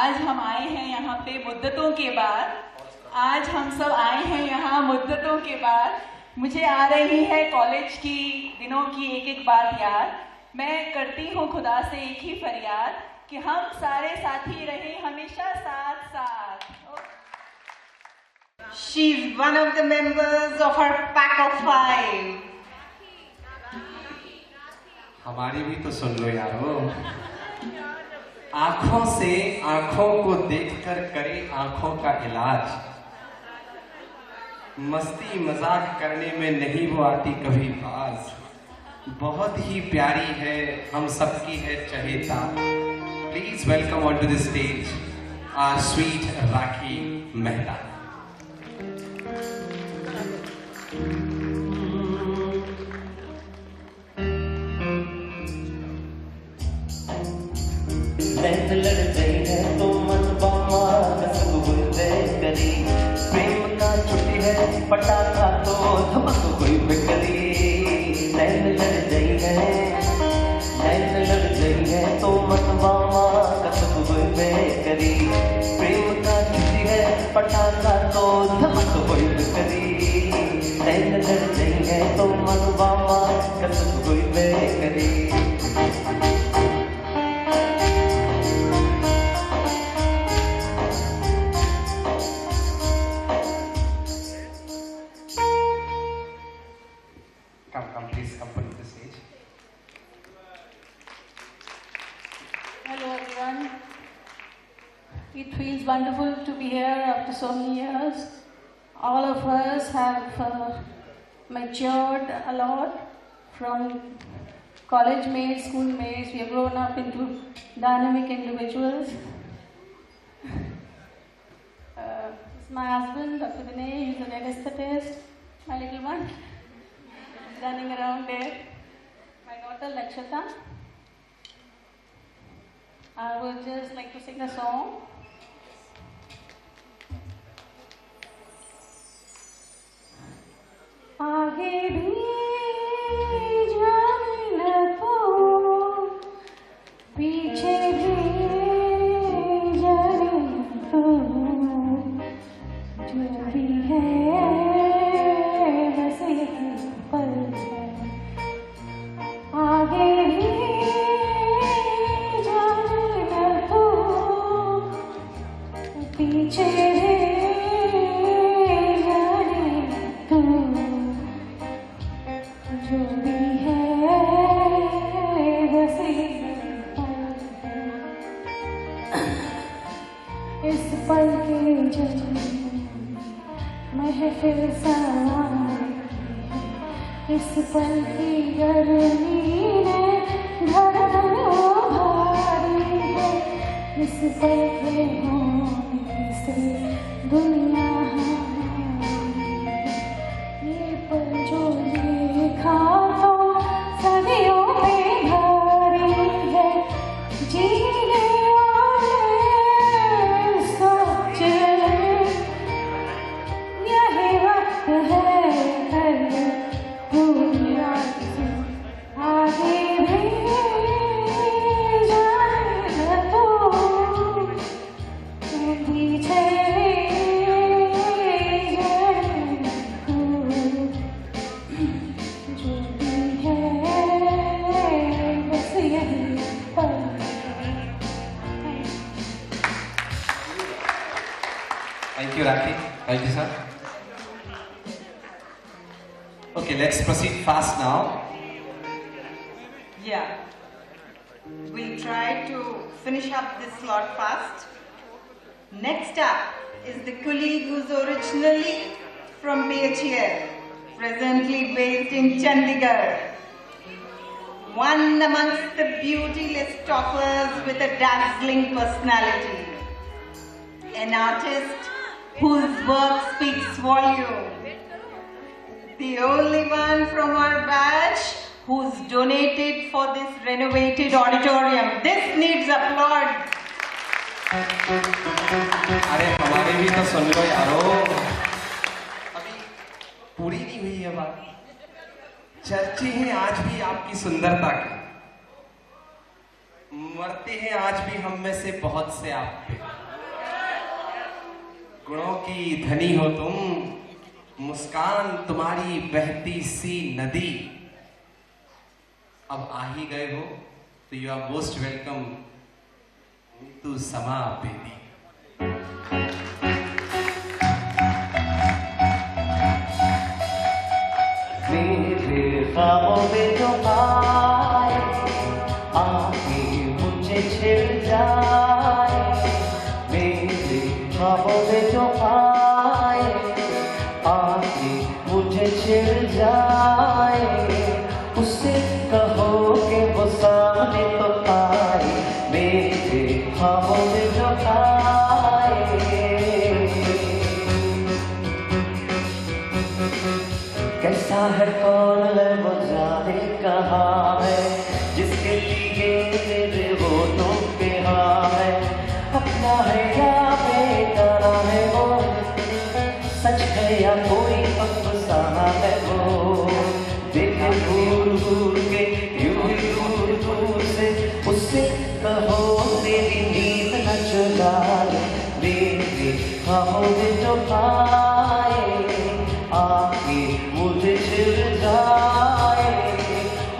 आज हम आए हैं यहाँ पे मुद्दतों के बाद, आज हम सब आए हैं यहाँ मुद्दतों के बाद। मुझे आ रही है कॉलेज की दिनों की एक एक बात याद। मैं करती हूँ खुदा से एक ही फरियाद कि हम सारे साथी रहे हमेशा साथ साथ। She's one of the members of her pack of 5. हमारी भी तो सुन लो यारो। आंखों से आंखों को देखकर करे आंखों का इलाज, मस्ती मजाक करने में नहीं वो आती कभी बाज, बहुत ही प्यारी है हम सबकी है चहेता। Please welcome on to the stage our sweet Rakhi Mehta. नैन लड़ गई है तो मन बामा कसम गुलदे करी, प्रेम का छुट्टी है पटाखा तो धमक हुई बिकरी। नैन लड़ गई है, नैन लड़ गई है तो मन बामा कसम गुलदे करी, प्रेम का छुट्टी है पटाखा तो धमक हुई बिकरी। नैन लड़ गई है तो मन बामा कसम गुलदे करी। Come, please come to the stage. Hello everyone. It feels wonderful to be here after so many years. All of us have matured a lot from college mates, school mates. We have grown up into dynamic individuals. This is my husband, Dr. Vinay. He's an anesthetist. My little one. Running around there. My daughter Lakshata. I would just like to sing a song. आगे भी जाने लगो, पीछे भी जाने लगो, इस पल की गर्मी ने धड़कन उभारी है, इस पल के होने से दुनिया हमारी है। ये पल जो देखा तो सदियों पे भारी है, जीने वाले सोच यही वक्त है दुनिया से आगे भी जाए तो पीछे जो भी है बस यही पल। Thank you, Rakhi. Thank you, sir. Okay, let's proceed fast now. Yeah. We'll try to finish up this slot fast. Next up is the colleague who's originally from BHEL, presently based in Chandigarh. One amongst the beauty-less toppers with a dazzling personality. An artist whose work speaks volume. The only one from our batch who's donated for this renovated auditorium. This needs applause. अरे हमारे भी तो सुन लो यारो, अभी पूरी नहीं हुई है बात। चर्चे हैं आज भी आपकी सुंदरता के, मरते हैं आज भी हम में से बहुत से आप पे। गुणों की धनी हो तुम, मुस्कान तुम्हारी बहती सी नदी। अब आ ही गए हो तो यू आर मोस्ट वेलकम तू समा बेबी। मेरे ख्वाबों में जो आए आके मुझे छिड़ जाए, मेरे ख्वाबों में जो आए आके मुझे छिड़ जाए, उससे कहो कि वो सामने तो आए, मेरे ख्वाबों में जो आए। कैसा है कौन है वो जाने कहाँ है, जिसके लिए मेरे होठों पे हाँ है, अपना है या बेगाना है वो, सच है या कोई अफसाना है वो। देखे दूर दूर के यूं ही दूर दूर से, उससे कहो तेरी नींद न चुराए, मेरे ख्वाबों में जो आए आके मुझे छिड़ जाए,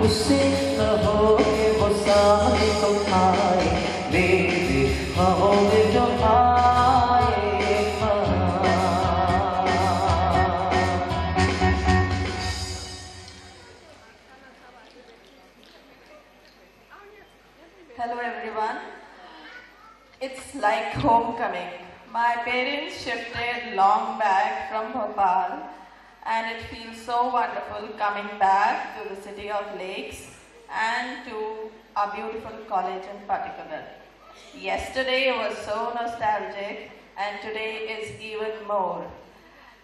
उससे कहो कि वो सामने तो आए, मेरे ख्वाबों में जो आए। Hello everyone. It's like homecoming. My parents shifted long back from Bhopal, and it feels so wonderful coming back to the city of lakes and to a beautiful college in particular. Yesterday was so nostalgic, and today is even more.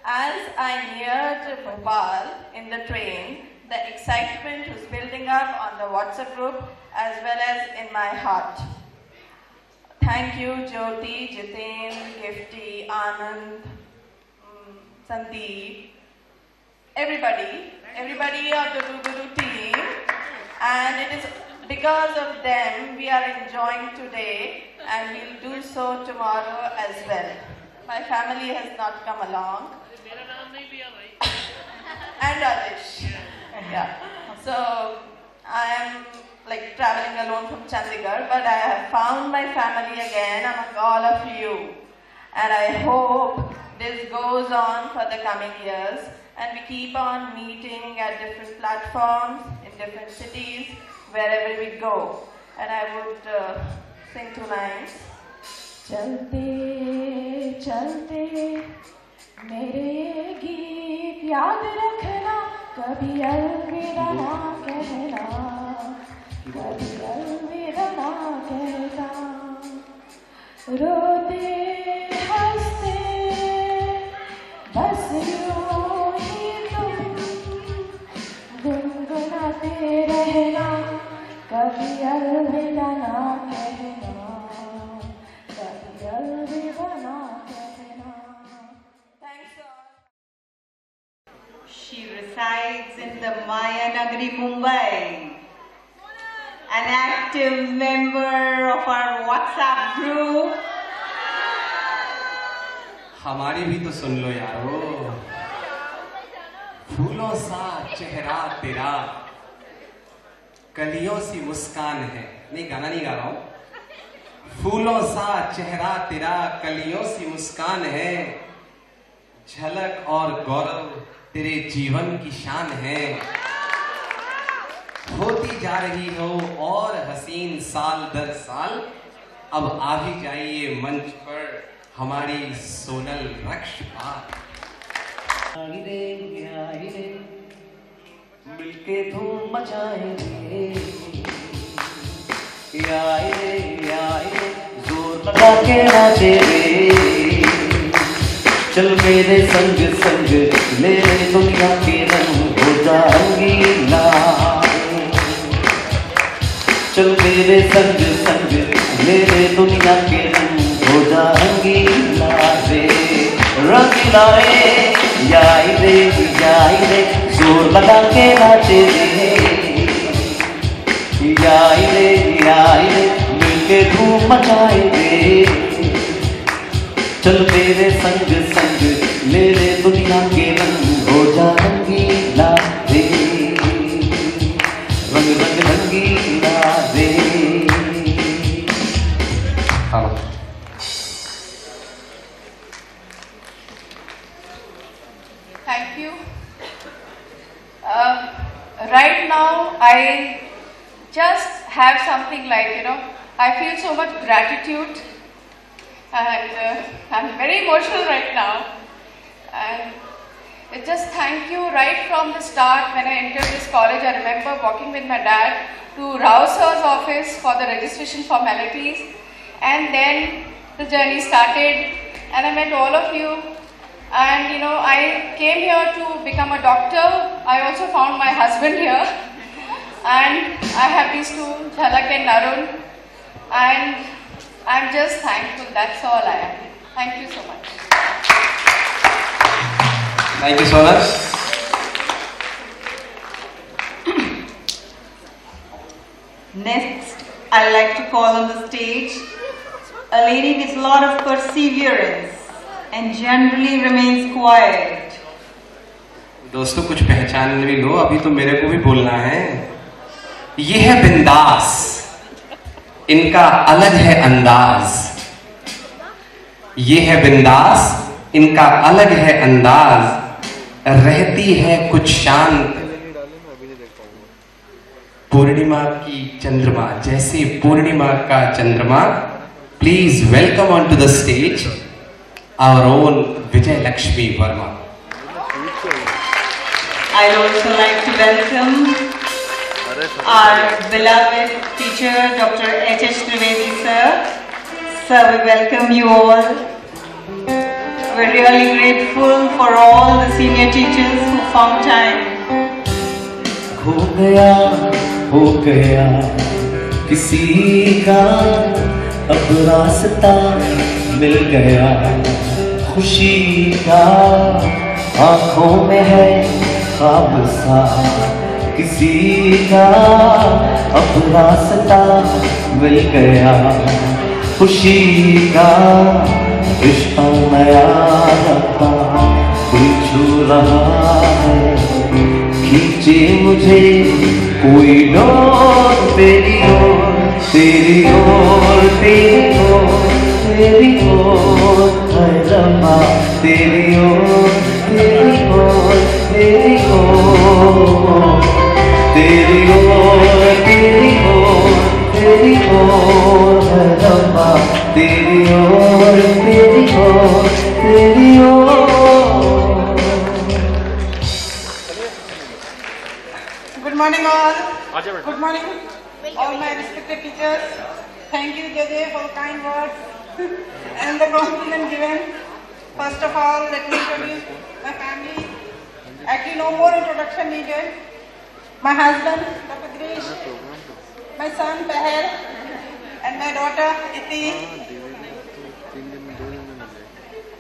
As I neared Bhopal in the train, the excitement was building up on the WhatsApp group as well as in my heart. Thank you, Jyoti, Jitin, Gifty, Anand, Sandeep, everybody of the Guru team, and it is because of them we are enjoying today, and we'll do so tomorrow as well. My family has not come along. And Rajesh. Yeah. So I am like traveling alone from Chandigarh, but I have found my family again among all of you. And I hope this goes on for the coming years, and we keep on meeting at different platforms, in different cities, wherever we go. And I would sing two lines. चलते चलते मेरे गीत याद रखना, कभी अलविदा ना कहना, कभी अलविदा ना कहना, रोते हंसते बस यूं ही तुम गुनगुनाते रहना, कभी अलविदा ना कहना, कभी अलविदा ना कहना. Thanks all. She resides in the Maya Nagari, Mumbai. An active member of our WhatsApp group. हमारी भी तो सुन लो यारो. फूलों सा चेहरा तेरा, कलियों सी मुस्कान है. नहीं, गाना नहीं गा रहा हूं. फूलों सा चेहरा तेरा, कलियों सी मुस्कान है, झलक और गौरव तेरे जीवन की शान है. होती जा रही हो और हसीन साल दर साल, अब आ भी जाइए मंच पर हमारी सोनल रक्ष बात. मिलके धूम मचाएंगे, आए जोर लगा के नाचे रे. चल मेरे संग संग ले रे दुनिया के रंग हो जा रंगीला. चल मेरे संग संग ले रे दुनिया के रंग हो जा रंगीला रे. रंगीला रे याई रे जोर लगा के नाचे रे. याई रे मिलके धूम मचाए रे. चल मेरे संग संग ले रे दुनिया के रंग हो जा रंगीला रे. रंग रंग रंगीला रे. हाँ. Thank you. Right now, I just have something like, I feel so much gratitude, and I'm very emotional right now. And just thank you right from the start. When I entered this college, I remember walking with my dad to Rao sir's office for the registration formalities, and then the journey started, and I met all of you. And I came here to become a doctor. I also found my husband here, and I have these two, Jhalak and Narun, and I'm just thankful. That's all I am. Thank you so much. Thank you so much. Next, I'd like to call on the stage a lady with a lot of perseverance and generally remains quiet. दोस्तों कुछ पहचान भी लो, अभी तो मेरे को भी बोलना है. ये है बिंदास, इनका अलग है अंदाज. ये है बिंदास, इनका अलग है अंदाज. रहती है कुछ शांत, पूर्णिमा की चंद्रमा जैसे पूर्णिमा का चंद्रमा. Please welcome on to the stage our own Vijay Lakshmi Verma. I'd also like to welcome our beloved teacher, Dr. H.H. Trivedi sir. Sir, we welcome you all. We're really grateful for all the senior teachers who found time. खो गया किसी का अब रास्ता मिल गया. खुशी का आंखों में है ख्वाब सा, किसी का अब रास्ता मिल गया. खुशी का रिश्ता नया रखा, दिल छू रहा है. खींचे मुझे कोई डोर तेरी ओर, तेरी ओर, तेरी ओर, तेरी ओर है रमा. तेरी ओर, तेरी ओर, तेरी ओर, तेरी ओर, तेरी ओर, तेरी ओर है रमा. तेरी ओर, तेरी ओर, तेरी ओर. Good morning all. Good morning all my respected teachers. Thank you JJ for kind words and the compliment given. First of all, let me introduce my family. Actually no more introduction needed. My husband, Dr. Grish, my son Pahel, and my daughter Iti.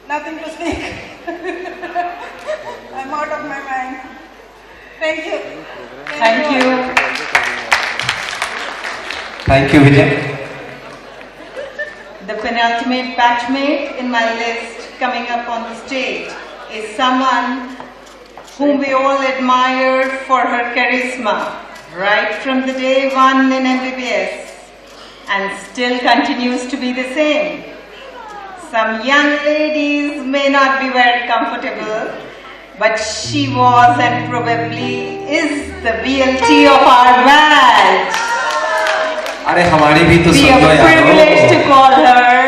Nothing to speak. I'm out of my mind. Thank you. Thank you. Thank you, Vijay. The penultimate batchmate in my list coming up on the stage is someone whom we all admired for her charisma right from the day one in MBBS and still continues to be the same. Some young ladies may not be very comfortable, but she was and probably is the BLT of our batch. अरे हमारी भी तो We soon are low privileged to यार। call her.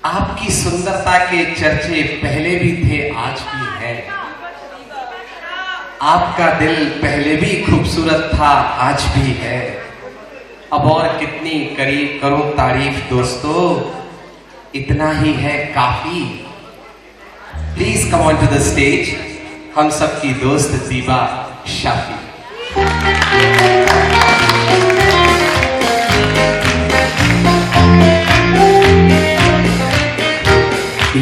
आपकी सुंदरता के चर्चे पहले भी थे, आज भी है। आपका दिल पहले भी खूबसूरत था, आज भी है। अब और कितनी करूं तारीफ दोस्तों, इतना ही है काफी। Please come on to the stage, हम सबकी दोस्त दीबा शाफी।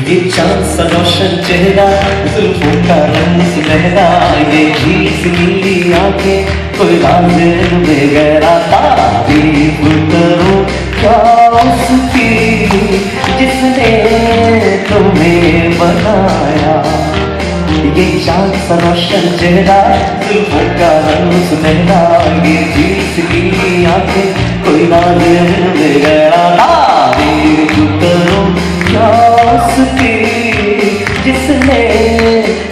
ये चांद सा रोशन चेहरा, जुल्फों का रंग सुनहरा, ये झील नीली आंखें, कोई राज में गहरा। तारीफ करूं क्या उसकी जिसने तुम्हें बनाया। ये चांद सा रोशन चेहरा, जुल्फों का रंग सुनहरा, ये झील नीली आंखें, कोई राज में गहरा। तारीफ करूं क्या उसकी जिसने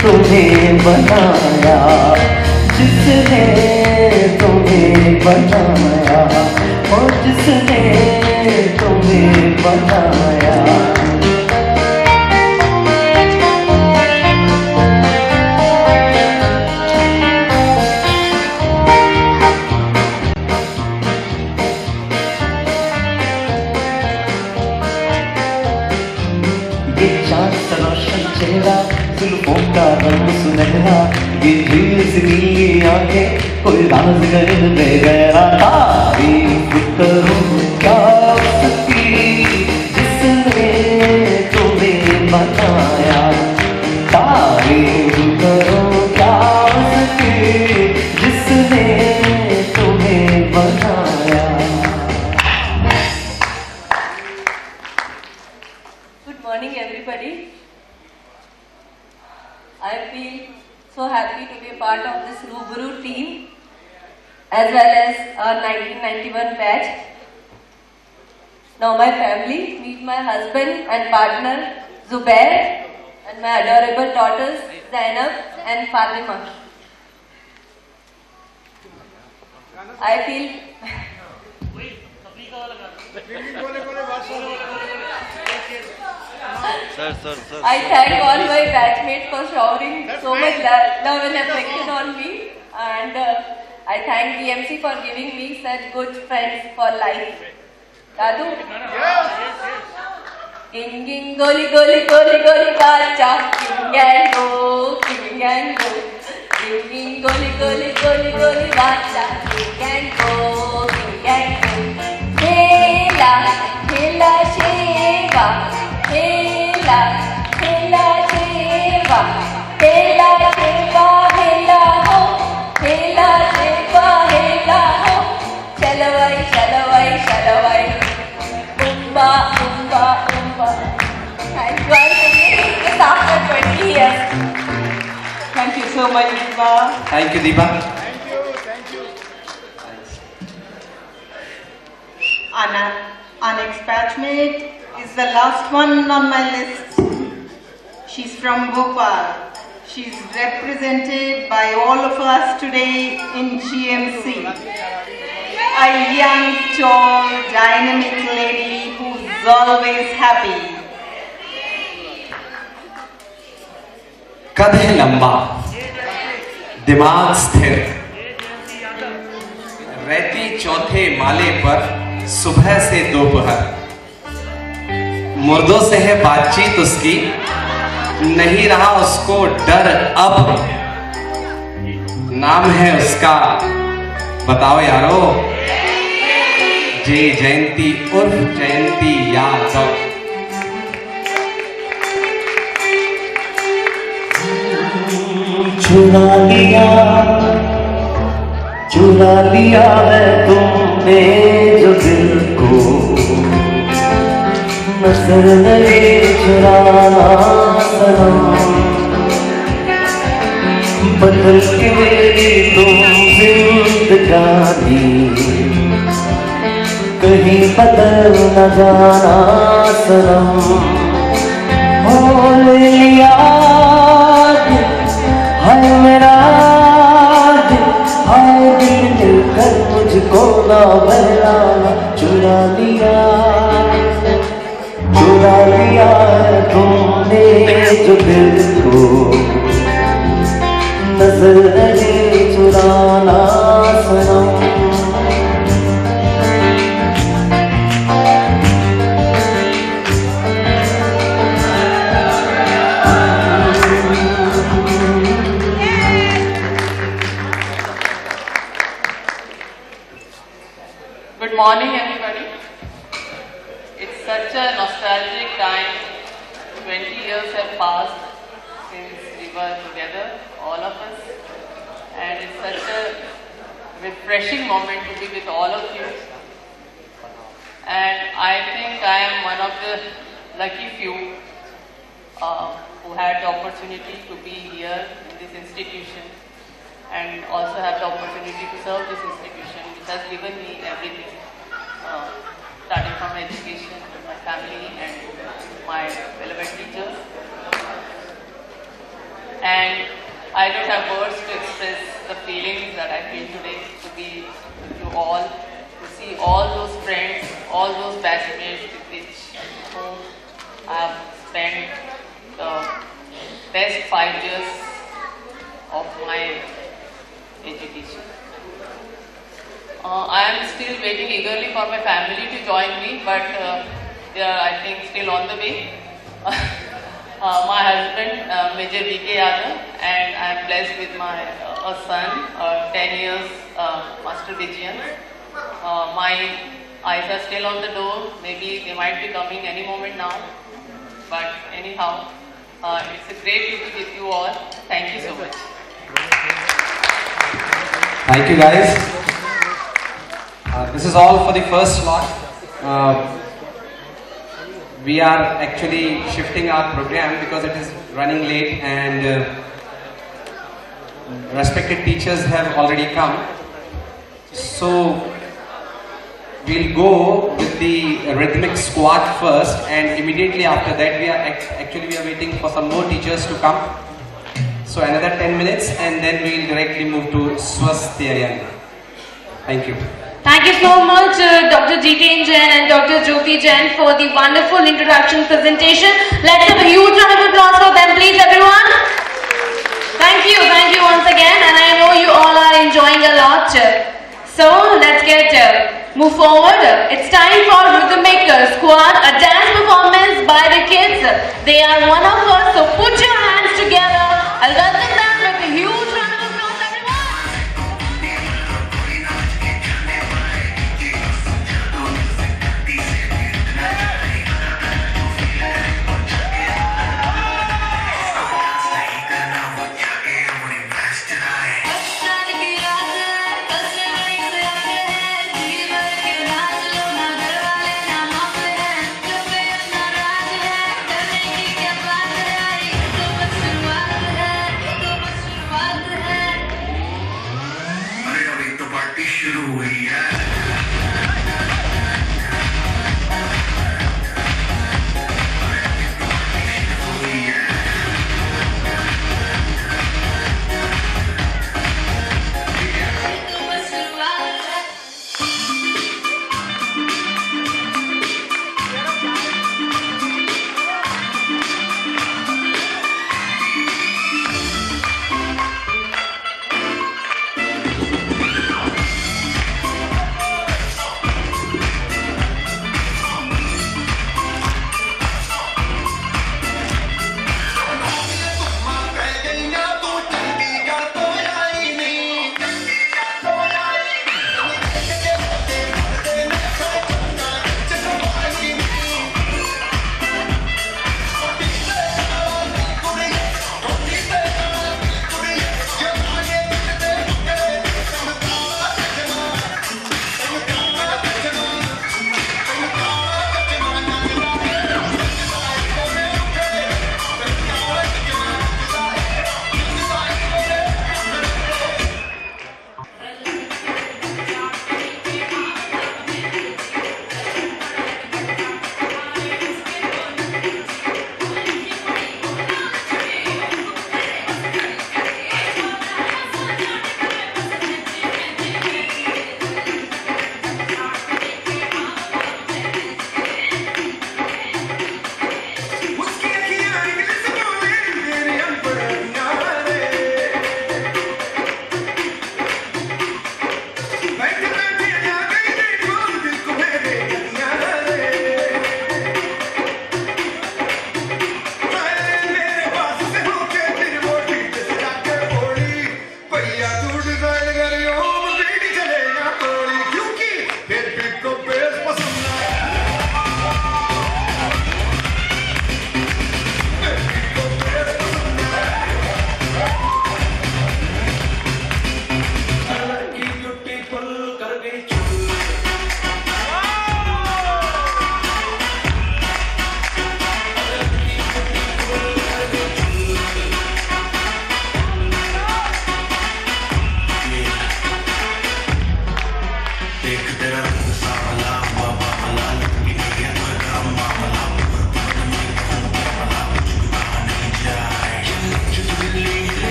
तुम्हें बनाया, जिसने तुम्हें बनाया, और जिसने तुम्हें बनाया। जुल्फों का रंग सुनहरा, ये झील सी नीली आंखें, कोई राज गहन में गहरा। तारीफ करूं क्या उसकी जिसने तुम्हें बनाया। तारीफ करूं क्या उसकी जिसने तुम्हें बनाया। Good morning, everybody. I feel so happy to be a part of this Ruburu team as well as our 1991 batch. Now my family, meet my husband and partner Zubair and my adorable daughters Zainab and Fatima. I feel I thank all my batchmates for showering so much love and affection on me, and I thank BMC for giving me such good friends for life. Dadu? Ging ging goli goli goli goli bacha, ging and go, ging and go. Ging ging goli goli goli goli bacha, ging and go, ging and go. Hela hela sheva. Hela, hela, sheva, hela, sheva, hela ho, hela, sheva, hela ho. Shalavai, shalavai, shalavai, umba, umba, umba. Thank you all for making this after 20 years. Thank you so much, Deepa. Thank you, Deepa. Our next batchmate is the last one on my list. She's from Bhopal. She's represented by all of us today in GMC. A young, tall, dynamic lady who's always happy. कद है लंबा, दिमाग स्थिर, उठे माले पर सुबह से दोपहर, मुर्दों से है बातचीत उसकी, नहीं रहा उसको डर अब, नाम है उसका बताओ यारो, जय जयंती उर्फ जयंती यादव। चुरा लिया है तुमने जो दिल को, नजर नहीं चुराना सनम, बदल के मेरी तुम जिंदगानी, कहीं बदल न जाना सनम। हो ले लिया है मेरा दिल, हाय दिल मिलकर मुझको ना बहलाना, चुरा लिया है तुमने जो दिल को, नजर नहीं चुराना सनम। Good morning, everybody. It's such a nostalgic time. 20 years have passed since we were together, all of us. And it's such a refreshing moment to be with all of you. And I think I am one of the lucky few who had the opportunity to be here in this institution and also have the opportunity to serve this institution, which has given me everything, starting from education, my family and my relevant teachers. And I don't have words to express the feelings that I feel today to be with you all, to see all those friends, all those batchmates with whom I have spent the best 5 years of my education. I am still waiting eagerly for my family to join me, but they are, I think, still on the way. My husband, Major V.K. Yadav, and I am blessed with my a son, 10 years, Master Vijayan. My eyes are still on the door. Maybe they might be coming any moment now. But anyhow, it's a great to be with you all. Thank you so much. Thank you, guys. This is all for the first lot. We are actually shifting our program because it is running late and respected teachers have already come. So we'll go with the rhythmic squad first, and immediately after that we are waiting for some more teachers to come. So another 10 minutes and then we'll directly move to Swasthyayan. Thank you. Thank you so much, Dr. Jiten Jain and Dr. Jyoti Jain, for the wonderful introduction presentation. Let's have a huge round of applause for them, please, everyone. Thank you once again, and I know you all are enjoying a lot. So let's move forward. It's time for Rhythmic Squad, a dance performance by the kids. They are one of us, so put your hands together. I'll welcome them with a huge round of applause, everyone.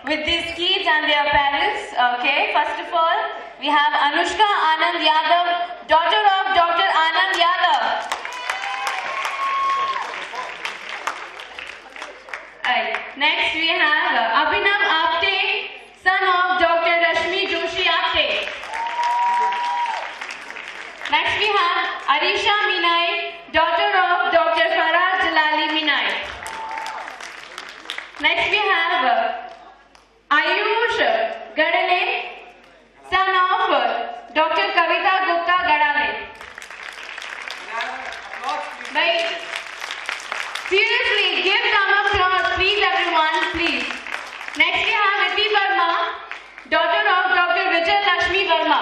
with these kids and their parents. Okay, first of all, we have Anushka Anand Yadav, daughter of Dr. Anand Yadav. Right. Next we have Abhinav Apte, son of Dr. Rashmi Joshi Apte. Next we have Arisha Minai, daughter of Dr. Farah Jalali Minai. Next we have Ayush Gadale, son of Dr. Kavita Gupta Gadale. Right. Seriously, give them applause, please everyone, please. Next we have Iti Verma, daughter of Dr. Vijay Lakshmi Verma.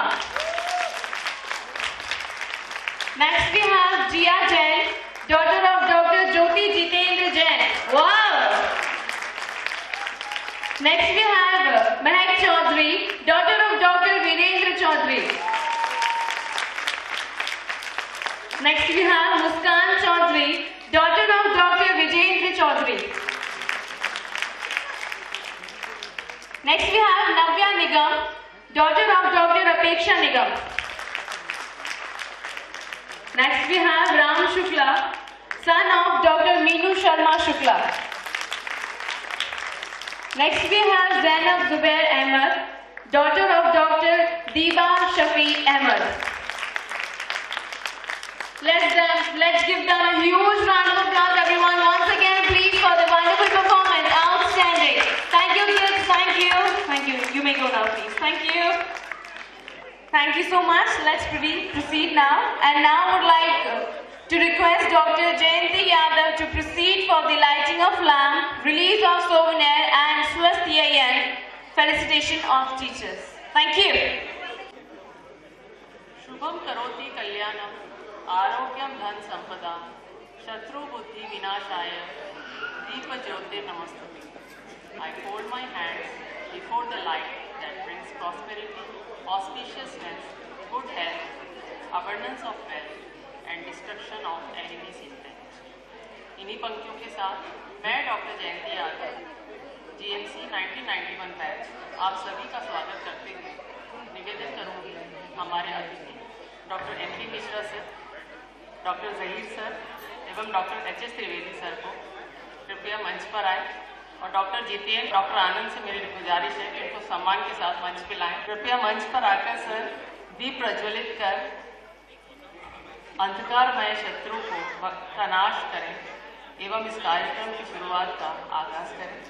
Next we have Jia Jain, daughter of Dr. Jyoti Jitendra Jain. Wow! Next we have Mahek Chaudhary, daughter of Dr. Virendra Chaudhary. Next we have Muskan Chaudhary, daughter of Dr. Vijendra Chaudhary. Next we have Navya Nigam, daughter of Dr. Apeksha Nigam. Next we have Ram Shukla, son of Dr. Meenu Sharma Shukla. Next we have Zainab Zubair Ahmed, daughter of Dr. Diba Shafi Ahmed. Let's give them a huge round of applause, everyone. Once again, please, for the wonderful performance. Outstanding. Thank you, kids. Thank you. Thank you. You may go now, please. Thank you. Thank you so much. Let's proceed now. And now would like to request Dr. Jayanti Yadav to proceed for the lighting of lamp, release of souvenir, and Swasthiyayan, felicitation of teachers. Thank you. Shubham karoti kalyanam, आरोग्यम धन संपदा शत्रु बुद्धि विनाशाय दीप ज्योति नमस्तुते. I fold my hands before the light that brings prosperity, auspiciousness, good health, abundance of wealth and destruction of enemies' intent. इन्हीं पंक्तियों के साथ मैं डॉक्टर जयंती यादव GMC 1991 बैच आप सभी का स्वागत करते हुए निवेदन करूंगी हमारे अतिथि doctor MP Mishra sir, doctor Zaheer sir एवं डॉक्टर HS त्रिवेदी सर को कृपया मंच पर आए और डॉक्टर जितेंद्र, डॉक्टर आनंद से मेरी गुजारिश है कि इनको सम्मान के साथ मंच पर लाएं. कृपया मंच पर आकर सर दीप प्रज्वलित कर अंधकारमय शत्रु का नाश करें एवं इस कार्यक्रम की शुरुआत का आगाज करें.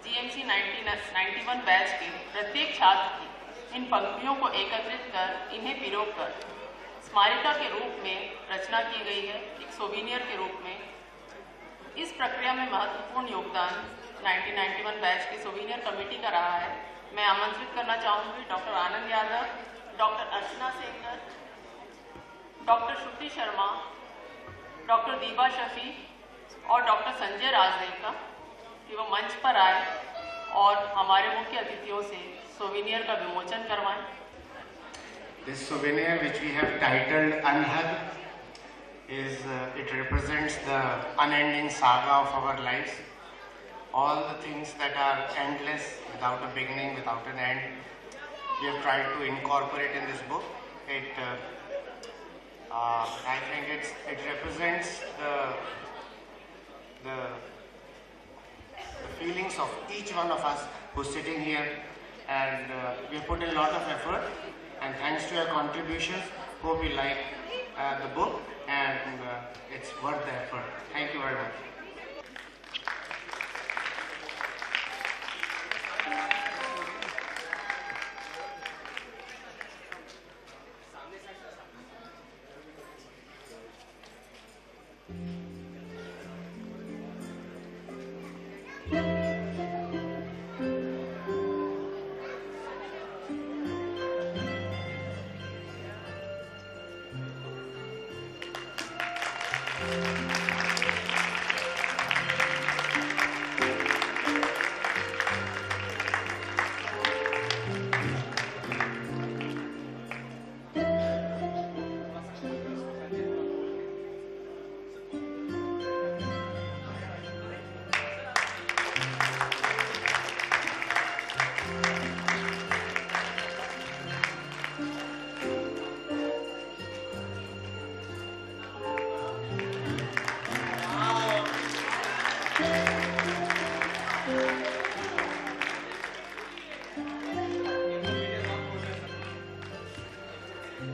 GMC 1991 बैच के प्रत्येक छात्र की इन पंक्तियों को एकत्रित कर इन्हें पिरोकर स्मारिका के रूप में रचना की गई है, एक सोविनियर के रूप में. इस प्रक्रिया में महत्वपूर्ण योगदान 1991 बैच की सोविनियर कमेटी का रहा है. मैं आमंत्रित करना चाहूँगी डॉक्टर आनंद यादव, डॉक्टर अर्चना सेंगर, डॉक्टर श्रुति शर्मा, डॉक्टर दीबा शफी और डॉक्टर संजय राजदेव का कि वो मंच पर आए और हमारे मुख्य अतिथियों से सोविनियर का विमोचन करवाएं. This souvenir, which we have titled Unhug, it represents the unending saga of our lives. All the things that are endless, without a beginning, without an end, we have tried to incorporate in this book. I think it represents the feelings of each one of us who's sitting here and we put in a lot of effort, and thanks to your contributions, hope you like the book, and it's worth the effort. Thank you very much.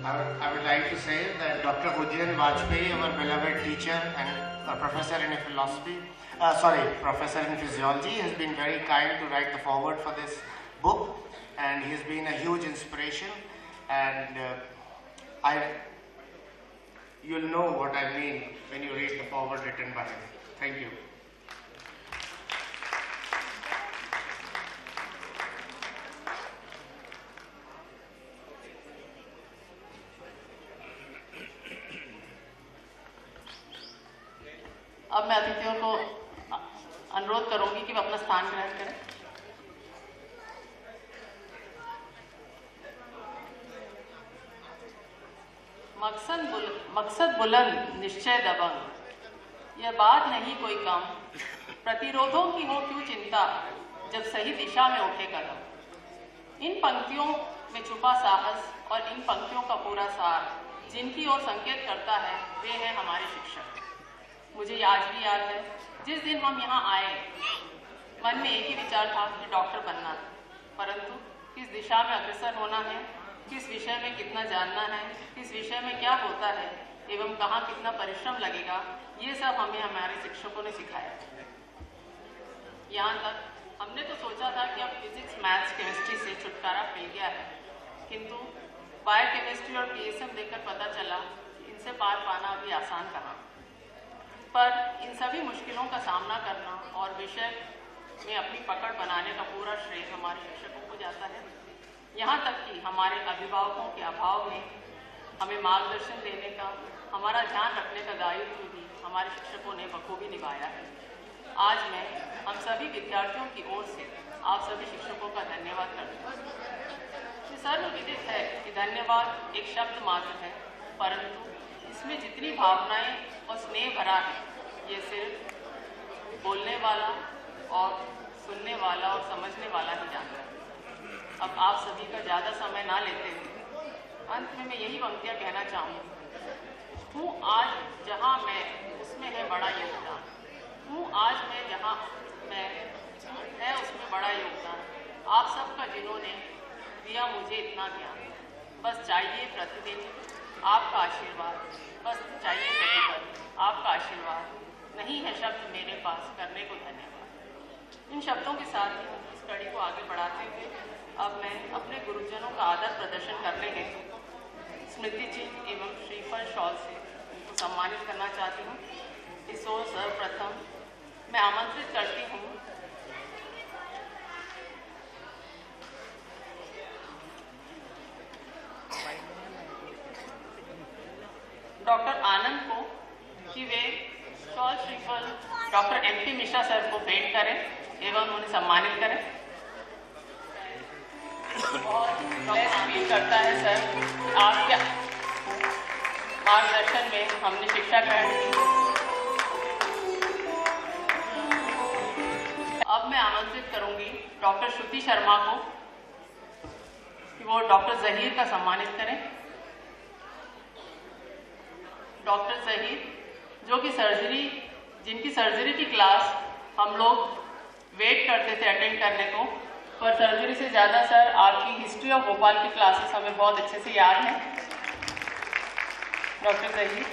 I would like to say that Dr. Udyan Vajpayee, our beloved teacher and a professor in philosophy, professor in physiology, has been very kind to write the foreword for this book, and he's been a huge inspiration, and you'll know what I mean when you read the foreword written by him. Thank you. अब मैं अतिथियों को अनुरोध करूंगी कि वे अपना स्थान ग्रहण करें। मकसद बुलंद, निश्चय दबंग, यह बात नहीं कोई कम, प्रतिरोधों की हो क्यों चिंता, जब सही दिशा में उठे कदम। इन पंक्तियों में छुपा साहस और इन पंक्तियों का पूरा सार जिनकी ओर संकेत करता है, वे हैं हमारे शिक्षक। मुझे आज भी याद है, जिस दिन हम यहाँ आए, मन में एक ही विचार था कि डॉक्टर बनना है, परंतु किस दिशा में अग्रसर होना है, किस विषय में कितना जानना है, किस विषय में क्या होता है एवं कहाँ कितना परिश्रम लगेगा, ये सब हमें हमारे शिक्षकों ने सिखाया। यहाँ तक हमने तो सोचा था कि अब फिजिक्स, मैथ्स, केमिस्ट्री से छुटकारा मिल गया है, किंतु बायोकेमिस्ट्री और पीएसएम देखकर पता चला कि इनसे पार पाना अभी आसान कहाँ। पर इन सभी मुश्किलों का सामना करना और विषय में अपनी पकड़ बनाने का पूरा श्रेय हमारे शिक्षकों को जाता है। यहाँ तक कि हमारे अभिभावकों के अभाव में हमें मार्गदर्शन देने का, हमारा ध्यान रखने का दायित्व भी हमारे शिक्षकों ने बखूबी निभाया है। आज मैं हम सभी विद्यार्थियों की ओर से आप सभी शिक्षकों का धन्यवाद करता हूँ। सर्वविदित है कि धन्यवाद एक शब्द मात्र है, परंतु इसमें जितनी भावनाएं और स्नेह भरा है, ये सिर्फ बोलने वाला और सुनने वाला और समझने वाला ही जानता है। अब आप सभी का ज़्यादा समय ना लेते हुए अंत में मैं यही पंक्तियाँ कहना चाहूँगी। हूँ आज जहाँ मैं, उसमें है बड़ा योगदान। हूँ आज मैं जहाँ मैं है, उसमें बड़ा योगदान आप सबका, जिन्होंने दिया मुझे इतना ज्ञान। बस चाहिए प्रतिदिन आपका आशीर्वाद, बस चाहिए प्रतिदिन आपका आशीर्वाद। नहीं है शब्द मेरे पास करने को धन्यवाद। इन शब्दों के साथ ही इस कड़ी को आगे बढ़ाते हुए अब मैं अपने गुरुजनों का आदर प्रदर्शन करने हेतु स्मृति चिन्ह एवं श्रीफल शॉल से उनको सम्मानित करना चाहती हूँ। इस ओर सर्वप्रथम मैं आमंत्रित करती हूँ डॉक्टर आनंद को कि वे शॉल श्रीफल डॉक्टर MP मिश्रा सर को भेंट करें एवं उन्हें सम्मानित करें। और अपील करता है सर, आपके मार्गदर्शन में हमने शिक्षा ग्रहण की। अब मैं आमंत्रित करूंगी डॉक्टर श्रुति शर्मा को कि वो डॉक्टर जहीर का सम्मानित करें। डॉक्टर जहीर जो कि जिनकी सर्जरी की क्लास हम लोग वेट करते थे अटेंड करने को, पर सर्जरी से ज़्यादा सर आपकी हिस्ट्री ऑफ भोपाल की क्लासेस हमें बहुत अच्छे से याद है। डॉक्टर जहीर।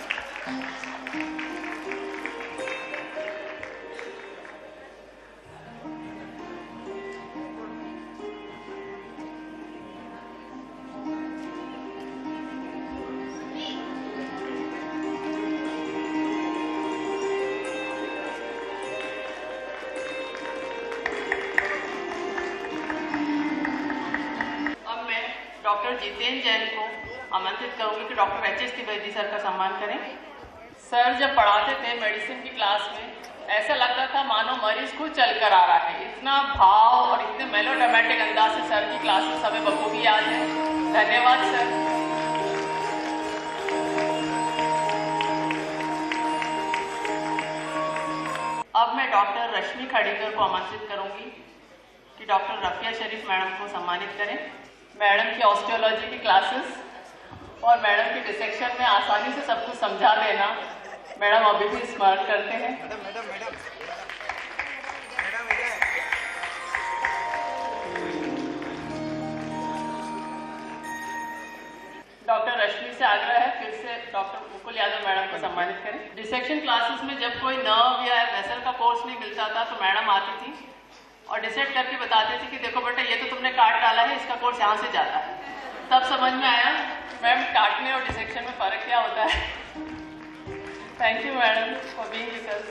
डॉक्टर जितेंद्र जैन को आमंत्रित करूंगी कि डॉक्टर एच.एस. त्रिवेदी सर का सम्मान करें। सर जब पढ़ाते थे मेडिसिन की क्लास में ऐसा लगता था मानो मरीज खुद चल कर आ रहा है। इतना भाव और इतने मेलोड्रामेटिक अंदाज से सर की क्लासेस हमें बखूबी याद है। धन्यवाद सर। अब मैं डॉक्टर रश्मि खड़ीकर को आमंत्रित करूंगी कि डॉक्टर रफिया शरीफ मैडम को सम्मानित करें। मैडम की ऑस्टियोलॉजी की क्लासेस और मैडम की डिसेक्शन में आसानी से सब कुछ समझा देना मैडम अभी भी स्मरण करते हैं। डॉक्टर रश्मि से आग्रह है फिर से डॉक्टर मुकुल यादव मैडम को सम्मानित करें। डिसेक्शन क्लासेस में जब कोई नर्व या वेसल का कोर्स नहीं मिलता था तो मैडम आती थी और डिसाइड करके बताते थे कि देखो बेटा ये तो तुमने काट डाला है, इसका कोर्स यहाँ से जाता है। तब समझ में आया मैम काटने और डिसेक्शन में फ़र्क क्या होता है। Thank you madam for being with us.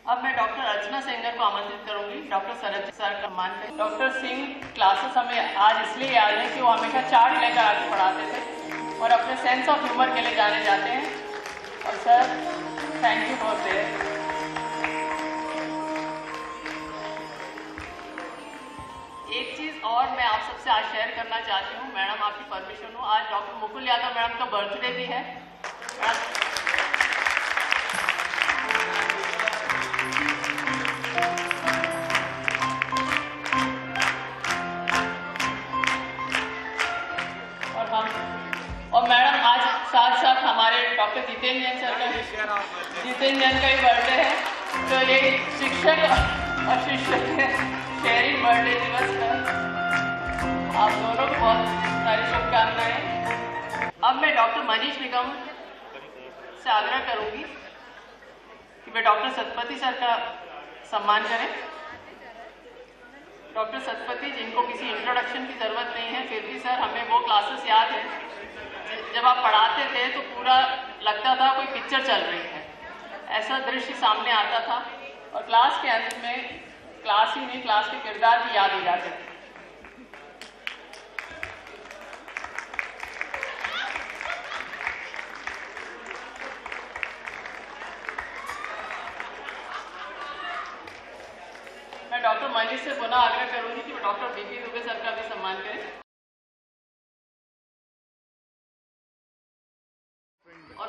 अब मैं डॉक्टर अर्चना सेंगर को आमंत्रित करूंगी। डॉक्टर सरज सर का सम्मान करें। डॉक्टर सिंह क्लासेस हमें आज इसलिए याद है कि वो हमेशा चार्ट लेकर आके पढ़ाते थे और अपने सेंस ऑफ ह्यूमर के लिए जाने जाते हैं। और sir thank you for their. एक चीज़ और मैं आप सबसे आज शेयर करना चाहती हूँ, मैडम आपकी परमिशन हो। आज डॉक्टर मुकुल यादव मैडम का बर्थडे भी है। और मैडम आज साथ साथ हमारे डॉक्टर जितेंद्र जैन सर का ही बर्थडे है। तो ये शिक्षक और शिष्य के शेयरिंग बर्थडे दिवस है। आप दोनों को बहुत सारी शुभकामनाएं। अब मैं डॉक्टर मनीष निगम से आग्रह करूंगी कि वे डॉक्टर सतपति सर का सम्मान करें। डॉक्टर सतपति जिनको किसी इंट्रोडक्शन की जरूरत नहीं है, फिर भी सर हमें वो क्लासेस याद है जब आप पढ़ाते थे तो पूरा लगता था कोई पिक्चर चल रही है, ऐसा दृश्य सामने आता था और क्लास के अंत में क्लास ही नहीं क्लास के किरदार भी याद हो जाते थे। मैं डॉक्टर मनीष से पुनः आग्रह करूंगी कि डॉक्टर बीपी दुबे सर का भी सम्मान करें। और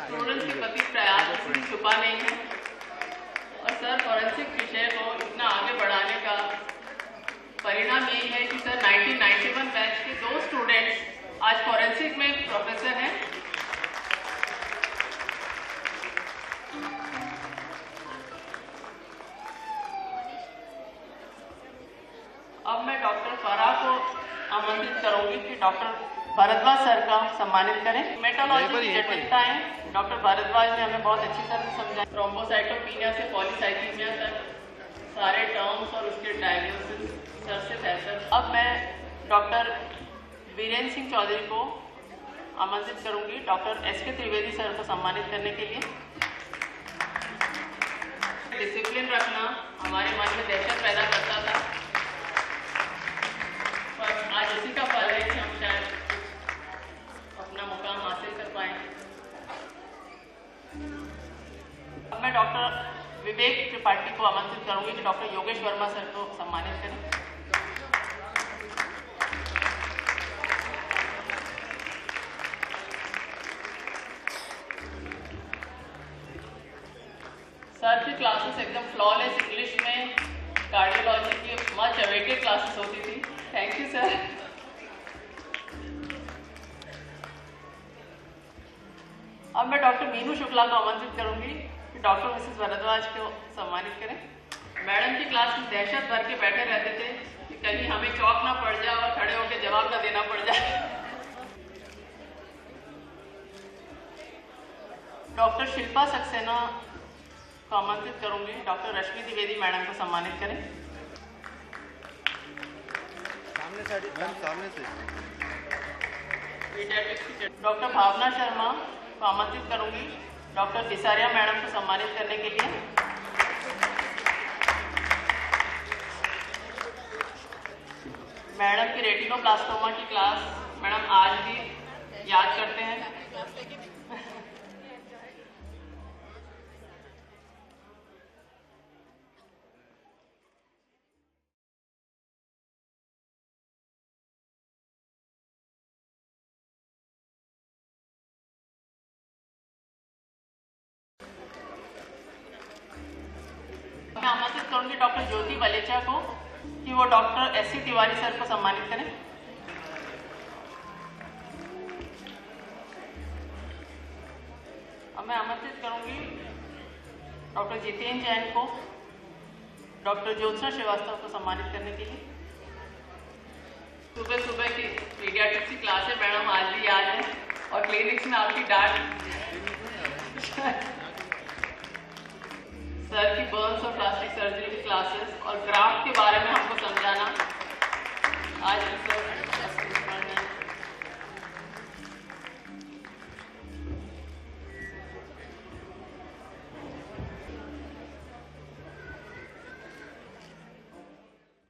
स्टूडेंट्स के प्रति प्रयास किसी छुपा नहीं है और सर फॉरेंसिक विषय को इतना आगे बढ़ाने का परिणाम यही है कि सर 1991 बैच के 2 स्टूडेंट्स आज फॉरेंसिक में प्रोफेसर हैं। अब मैं डॉक्टर फराह को आमंत्रित करूंगी कि डॉक्टर भारद्वाज सर का सम्मानित करें। मेटालॉजी की जटिलताएं डॉक्टर भारद्वाज ने हमें बहुत अच्छी तरह समझाई। थ्रोम्बोसाइटोपिनिया से पॉलीसाइथीमिया तक सारे टर्म्स और उसके डायग्नोसिस सर से बेहतर। अब मैं डॉक्टर वीरेंद्र सिंह चौधरी को आमंत्रित करूंगी डॉक्टर एस.के. त्रिवेदी सर को सम्मानित करने के लिए। डिसिप्लिन रखना हमारे मन में दहशत पैदा करता था, पर आज इसी का फल है कि हम शायद अपना मुकाम हासिल कर पाए। अब मैं डॉक्टर विवेक त्रिपाठी को आमंत्रित करूंगी कि डॉक्टर योगेश वर्मा सर को सम्मानित करें। सर की क्लासेस एकदम फ्लॉलेस इंग्लिश में कार्डियोलॉजी की मच अवेटेड क्लासेस होती थी। Thank you sir. अब मैं डॉक्टर मीनू शुक्ला को आमंत्रित करूंगी कि डॉक्टर मिसेस भारद्वाज को सम्मानित करें। मैडम की क्लास में दहशत भर के बैठे रहते थे कि कहीं हमें चौक ना पड़ जाए और खड़े होकर जवाब ना देना पड़ जाए। डॉक्टर शिल्पा सक्सेना को आमंत्रित करूंगी। डॉक्टर रश्मि द्विवेदी मैडम को सम्मानित करें। सामने से डॉक्टर भावना शर्मा को आमंत्रित करूंगी डॉक्टर बिसारिया मैडम को सम्मानित करने के लिए। मैडम की रेटिनोप्लास्टोमा की क्लास मैडम आज भी याद करते हैं। मैं आमंत्रित करूंगी डॉक्टर ज्योति वलेचा को कि वो डॉक्टर एस.सी. तिवारी सर को सम्मानित करें। अब मैं आमंत्रित करूंगी डॉक्टर जितेंद्र जैन को डॉक्टर ज्योत्सना श्रीवास्तव को सम्मानित करने के लिए। सुबह सुबह की पीडियाट्रिक्स की क्लास है मैडम आज भी याद है और क्लिनिक्स में आपकी डांट सर की बर्न्स और प्लास्टिक सर्जरी की क्लासेस और ग्राफ्ट के बारे में हमको समझाना आज भी सर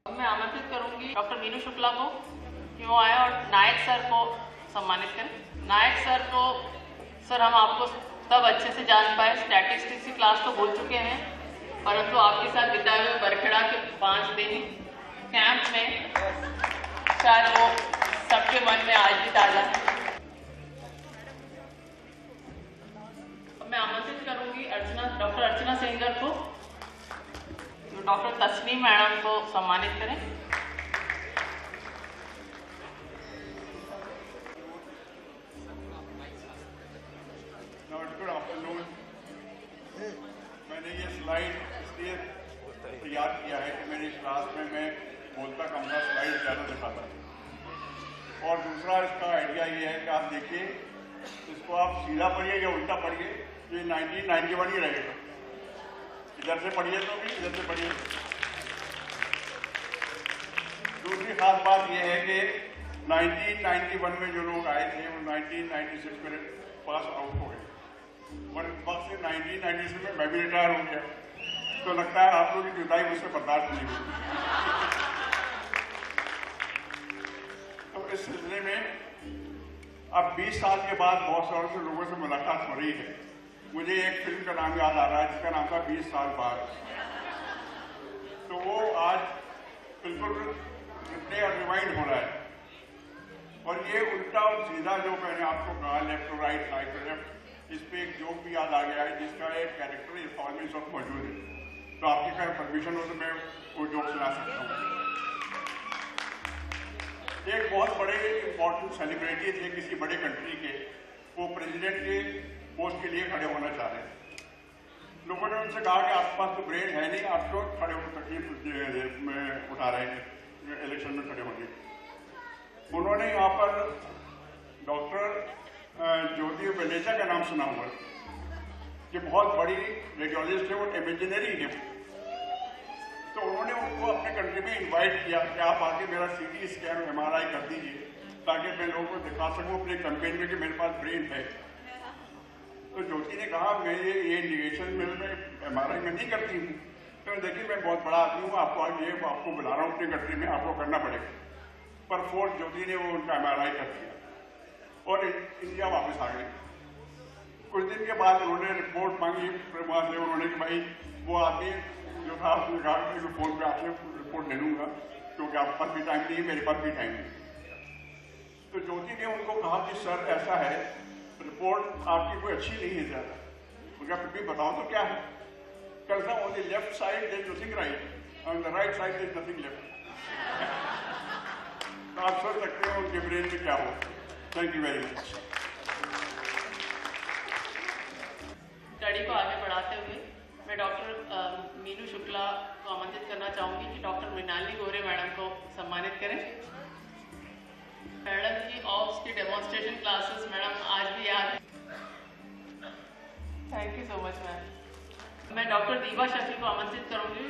अब मैं आमंत्रित करूंगी डॉक्टर मीनू शुक्ला को कि वो आए और नायक सर को सम्मानित करें। नायक सर को सर हम आपको तब अच्छे से जान पाए, स्टैटिस्टिक्स की क्लास तो भूल चुके हैं, परंतु आपके साथ बिताए हुए बरखेड़ा के 5 दिन कैंप में शायद वो सबके मन में आज भी ताजा है। मैं आमंत्रित करूंगी डॉक्टर अर्चना सेंगर को जो डॉक्टर तस्नीम मैडम को सम्मानित करें। Good afternoon. मैंने ये स्लाइड इसलिए तैयार किया है कि मेरी क्लास में मैं बोलता कम था, स्लाइड ज़्यादा दिखाता था। और दूसरा इसका आइडिया ये है कि आप देखिए इसको आप सीधा पढ़िए या उल्टा पढ़िए, ये 1991 ही रहेगा। इधर से पढ़िए तो भी, इधर से पढ़िए। दूसरी खास बात यह है कि 1991 में जो लोग आए थे वो 1996 में पास आउट हो गए और इस वक्त से 1996 में मैं भी रिटायर हो गया, तो लगता है आप लोगों की जुदाई मुझसे बर्दाश्त नहीं हुई। तो इस सिलसिले में अब 20 साल के बाद बहुत सारों से लोगों से मुलाकात हो रही है। मुझे एक फिल्म का नाम याद आ रहा है जिसका नाम था 20 साल बाद। तो वो आज बिल्कुल रिप्ले और रिवाइंड हो रहा है और ये उल्टा और सीधा जो मैंने आपको कहा, left to right, right to left, इस पे एक जोक भी याद आ गया है जिसका एक कैरेक्टर इस फॉर्म में सब मौजूद है। तो आपकी अगर परमिशन हो तो मैं वो जोक सुना सकता हूँ। एक बहुत बड़े इंपॉर्टेंट सेलिब्रिटी थे किसी बड़े कंट्री के, वो प्रेसिडेंट के पोस्ट के लिए खड़े होना चाह रहे हैं। लोगों ने उनसे कहा कि आपके पास तो ब्रेन है नहीं, आप क्यों खड़े होकर तकलीफ में उठा रहे हैं इलेक्शन में खड़े होंगे। उन्होंने यहाँ पर डॉक्टर ज्योति वलेचा का नाम सुना हुआ, कि बहुत बड़ी रेडियोलॉजिस्ट है, वो इमेजिनरी है। तो उन्होंने उनको अपने कंट्री में इनवाइट किया कि आप आके मेरा CT स्कैन MRI कर दीजिए ताकि मैं लोगों को दिखा सकूँ अपने कैंपेन में कि मेरे पास ब्रेन है। तो ज्योति ने कहा मैं ये इंडिकेशन में MRI में नहीं करती हूँ। तो देखिए मैं बहुत बड़ा आदमी हूँ, आपको बुला रहा हूँ अपनी कंट्री में, आपको करना पड़ेगा। पर फोर्थ ज्योति ने वो उनका MRI कर दिया और इंडिया वापस आ गए। कुछ दिन के बाद उन्होंने रिपोर्ट मांगी वहाँ से, उन्होंने कि भाई वो आदमी जो था उसने कहा कि मैं फोन पे आपसे रिपोर्ट ले लूँगा क्योंकि आपके पास भी टाइम नहीं है, मेरे पास भी टाइम नहीं। तो ज्योति ने उनको कहा कि सर ऐसा है, रिपोर्ट आपकी कोई अच्छी नहीं है ज़्यादा। उनका फिर भी बताओ तो क्या है। कहता on the left side there is nothing right, on the right side there is nothing left. तो आप सोच सकते हो उनके ब्रेन में क्या हो। Thank you very much. Study को आगे बढ़ाते हुए मैं डॉक्टर मीनू शुक्ला को आमंत्रित करना चाहूँगी कि डॉक्टर मृणालिनी गोरे मैडम को सम्मानित करें। मैडम की ऑप्स की डेमोन्स्ट्रेशन क्लासेस मैडम आज भी याद है। Thank you so much ma'am. मैं डॉक्टर दीपा शफी को आमंत्रित करूँगी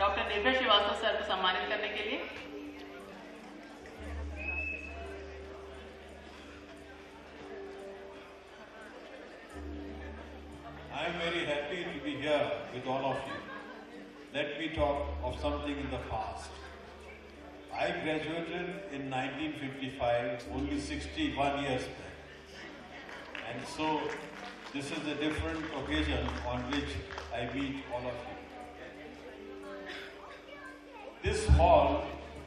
डॉक्टर निर्भय श्रीवास्तव सर को सम्मानित करने के लिए। I am very happy to be here with all of you. Let me talk of something in the past. I graduated in 1955, only 61 years back. And so, this is a different occasion on which I meet all of you. This hall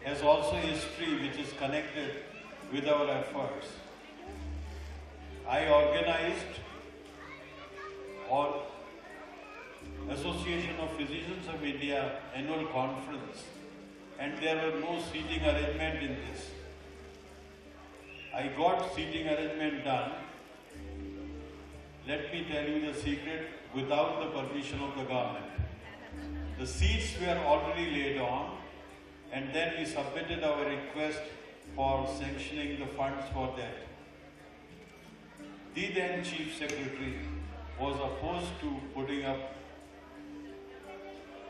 has also history which is connected with our efforts. I organized or Association of Physicians of India annual conference, and there were no seating arrangement in this. I got seating arrangement done. Let me tell you the secret, without the permission of the government. The seats were already laid on, and then we submitted our request for sanctioning the funds for that. The then Chief Secretary was opposed to putting up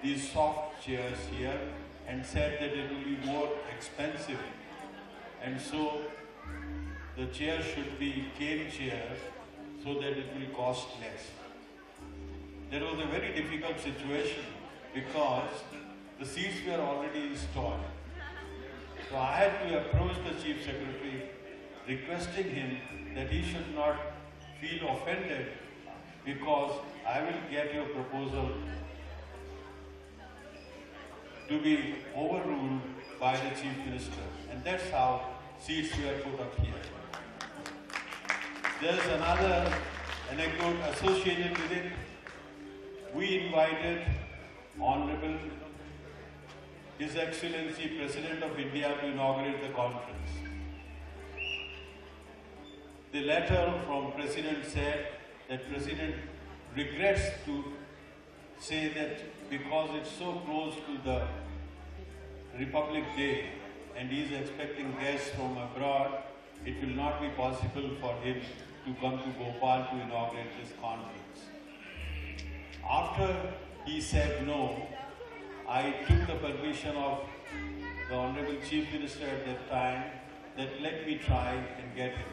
these soft chairs here and said that it will be more expensive, and so the chairs should be cane chairs so that it will cost less. There was a very difficult situation because the seats were already installed. So I had to approach the Chief Secretary requesting him that he should not feel offended because I will get your proposal to be overruled by the Chief Minister. And that's how seats were put up here. There's another anecdote associated with it. We invited Honorable His Excellency President of India to inaugurate the conference. The letter from President said that President regrets to say that because it's so close to the Republic Day and he is expecting guests from abroad, it will not be possible for him to come to Bhopal to inaugurate this conference. After he said no, I took the permission of the Honorable Chief Minister at that time that let me try and get him.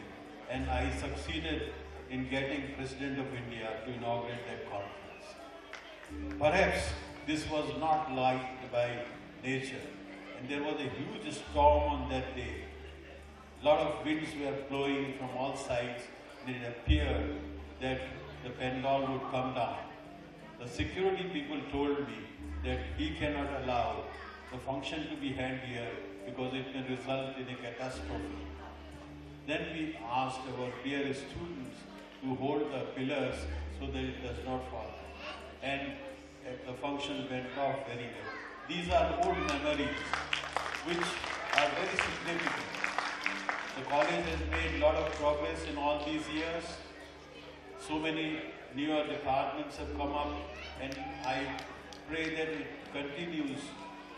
And I succeeded in getting President of India to inaugurate that conference. Perhaps this was not liked by nature, and there was a huge storm on that day. A lot of winds were blowing from all sides, and it appeared that the pandal would come down. The security people told me that he cannot allow the function to be held here because it may result in a catastrophe. Then we asked our dear students to hold the pillars so that it does not fall. And the function went off very well. These are old memories which are very significant. The college has made a lot of progress in all these years. So many newer departments have come up, and I pray that it continues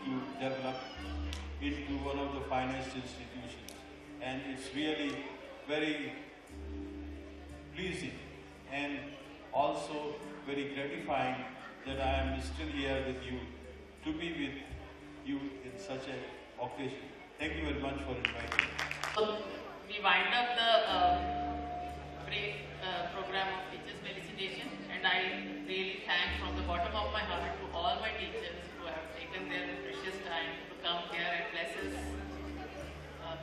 to develop into one of the finest institutions. And it's really very pleasing and also very gratifying that I am still here with you, to be with you in such an occasion. Thank you very much for inviting me. So we wind up the brief program of Teachers Felicitation, and I really thank from the bottom of my heart to all my teachers who have taken their precious time to come here and bless us,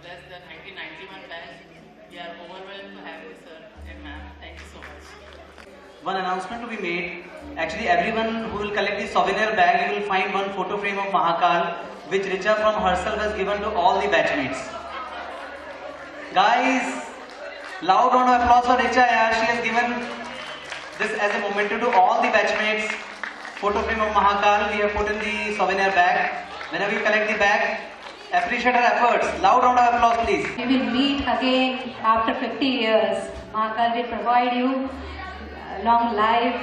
bless the 1991 batch. We are overwhelmed to have you, sir and ma'am. Thank you so much. One announcement to be made. Actually, everyone who will collect the souvenir bag, you will find one photo frame of Mahakal, which Richa from herself has given to all the batchmates. Guys, loud round of applause for Richa. She has given this as a memento to all the batchmates. Photo frame of Mahakal we have put in the souvenir bag. Whenever you collect the bag, appreciate her efforts. Loud round of applause, please. We will meet again after 50 years. Mahakal will provide you long life,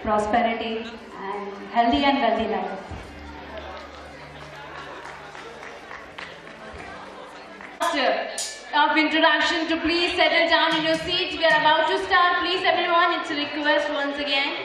prosperity, and healthy and wealthy life. Of introduction to please settle down in your seats. We are about to start. Please everyone, it's a request once again.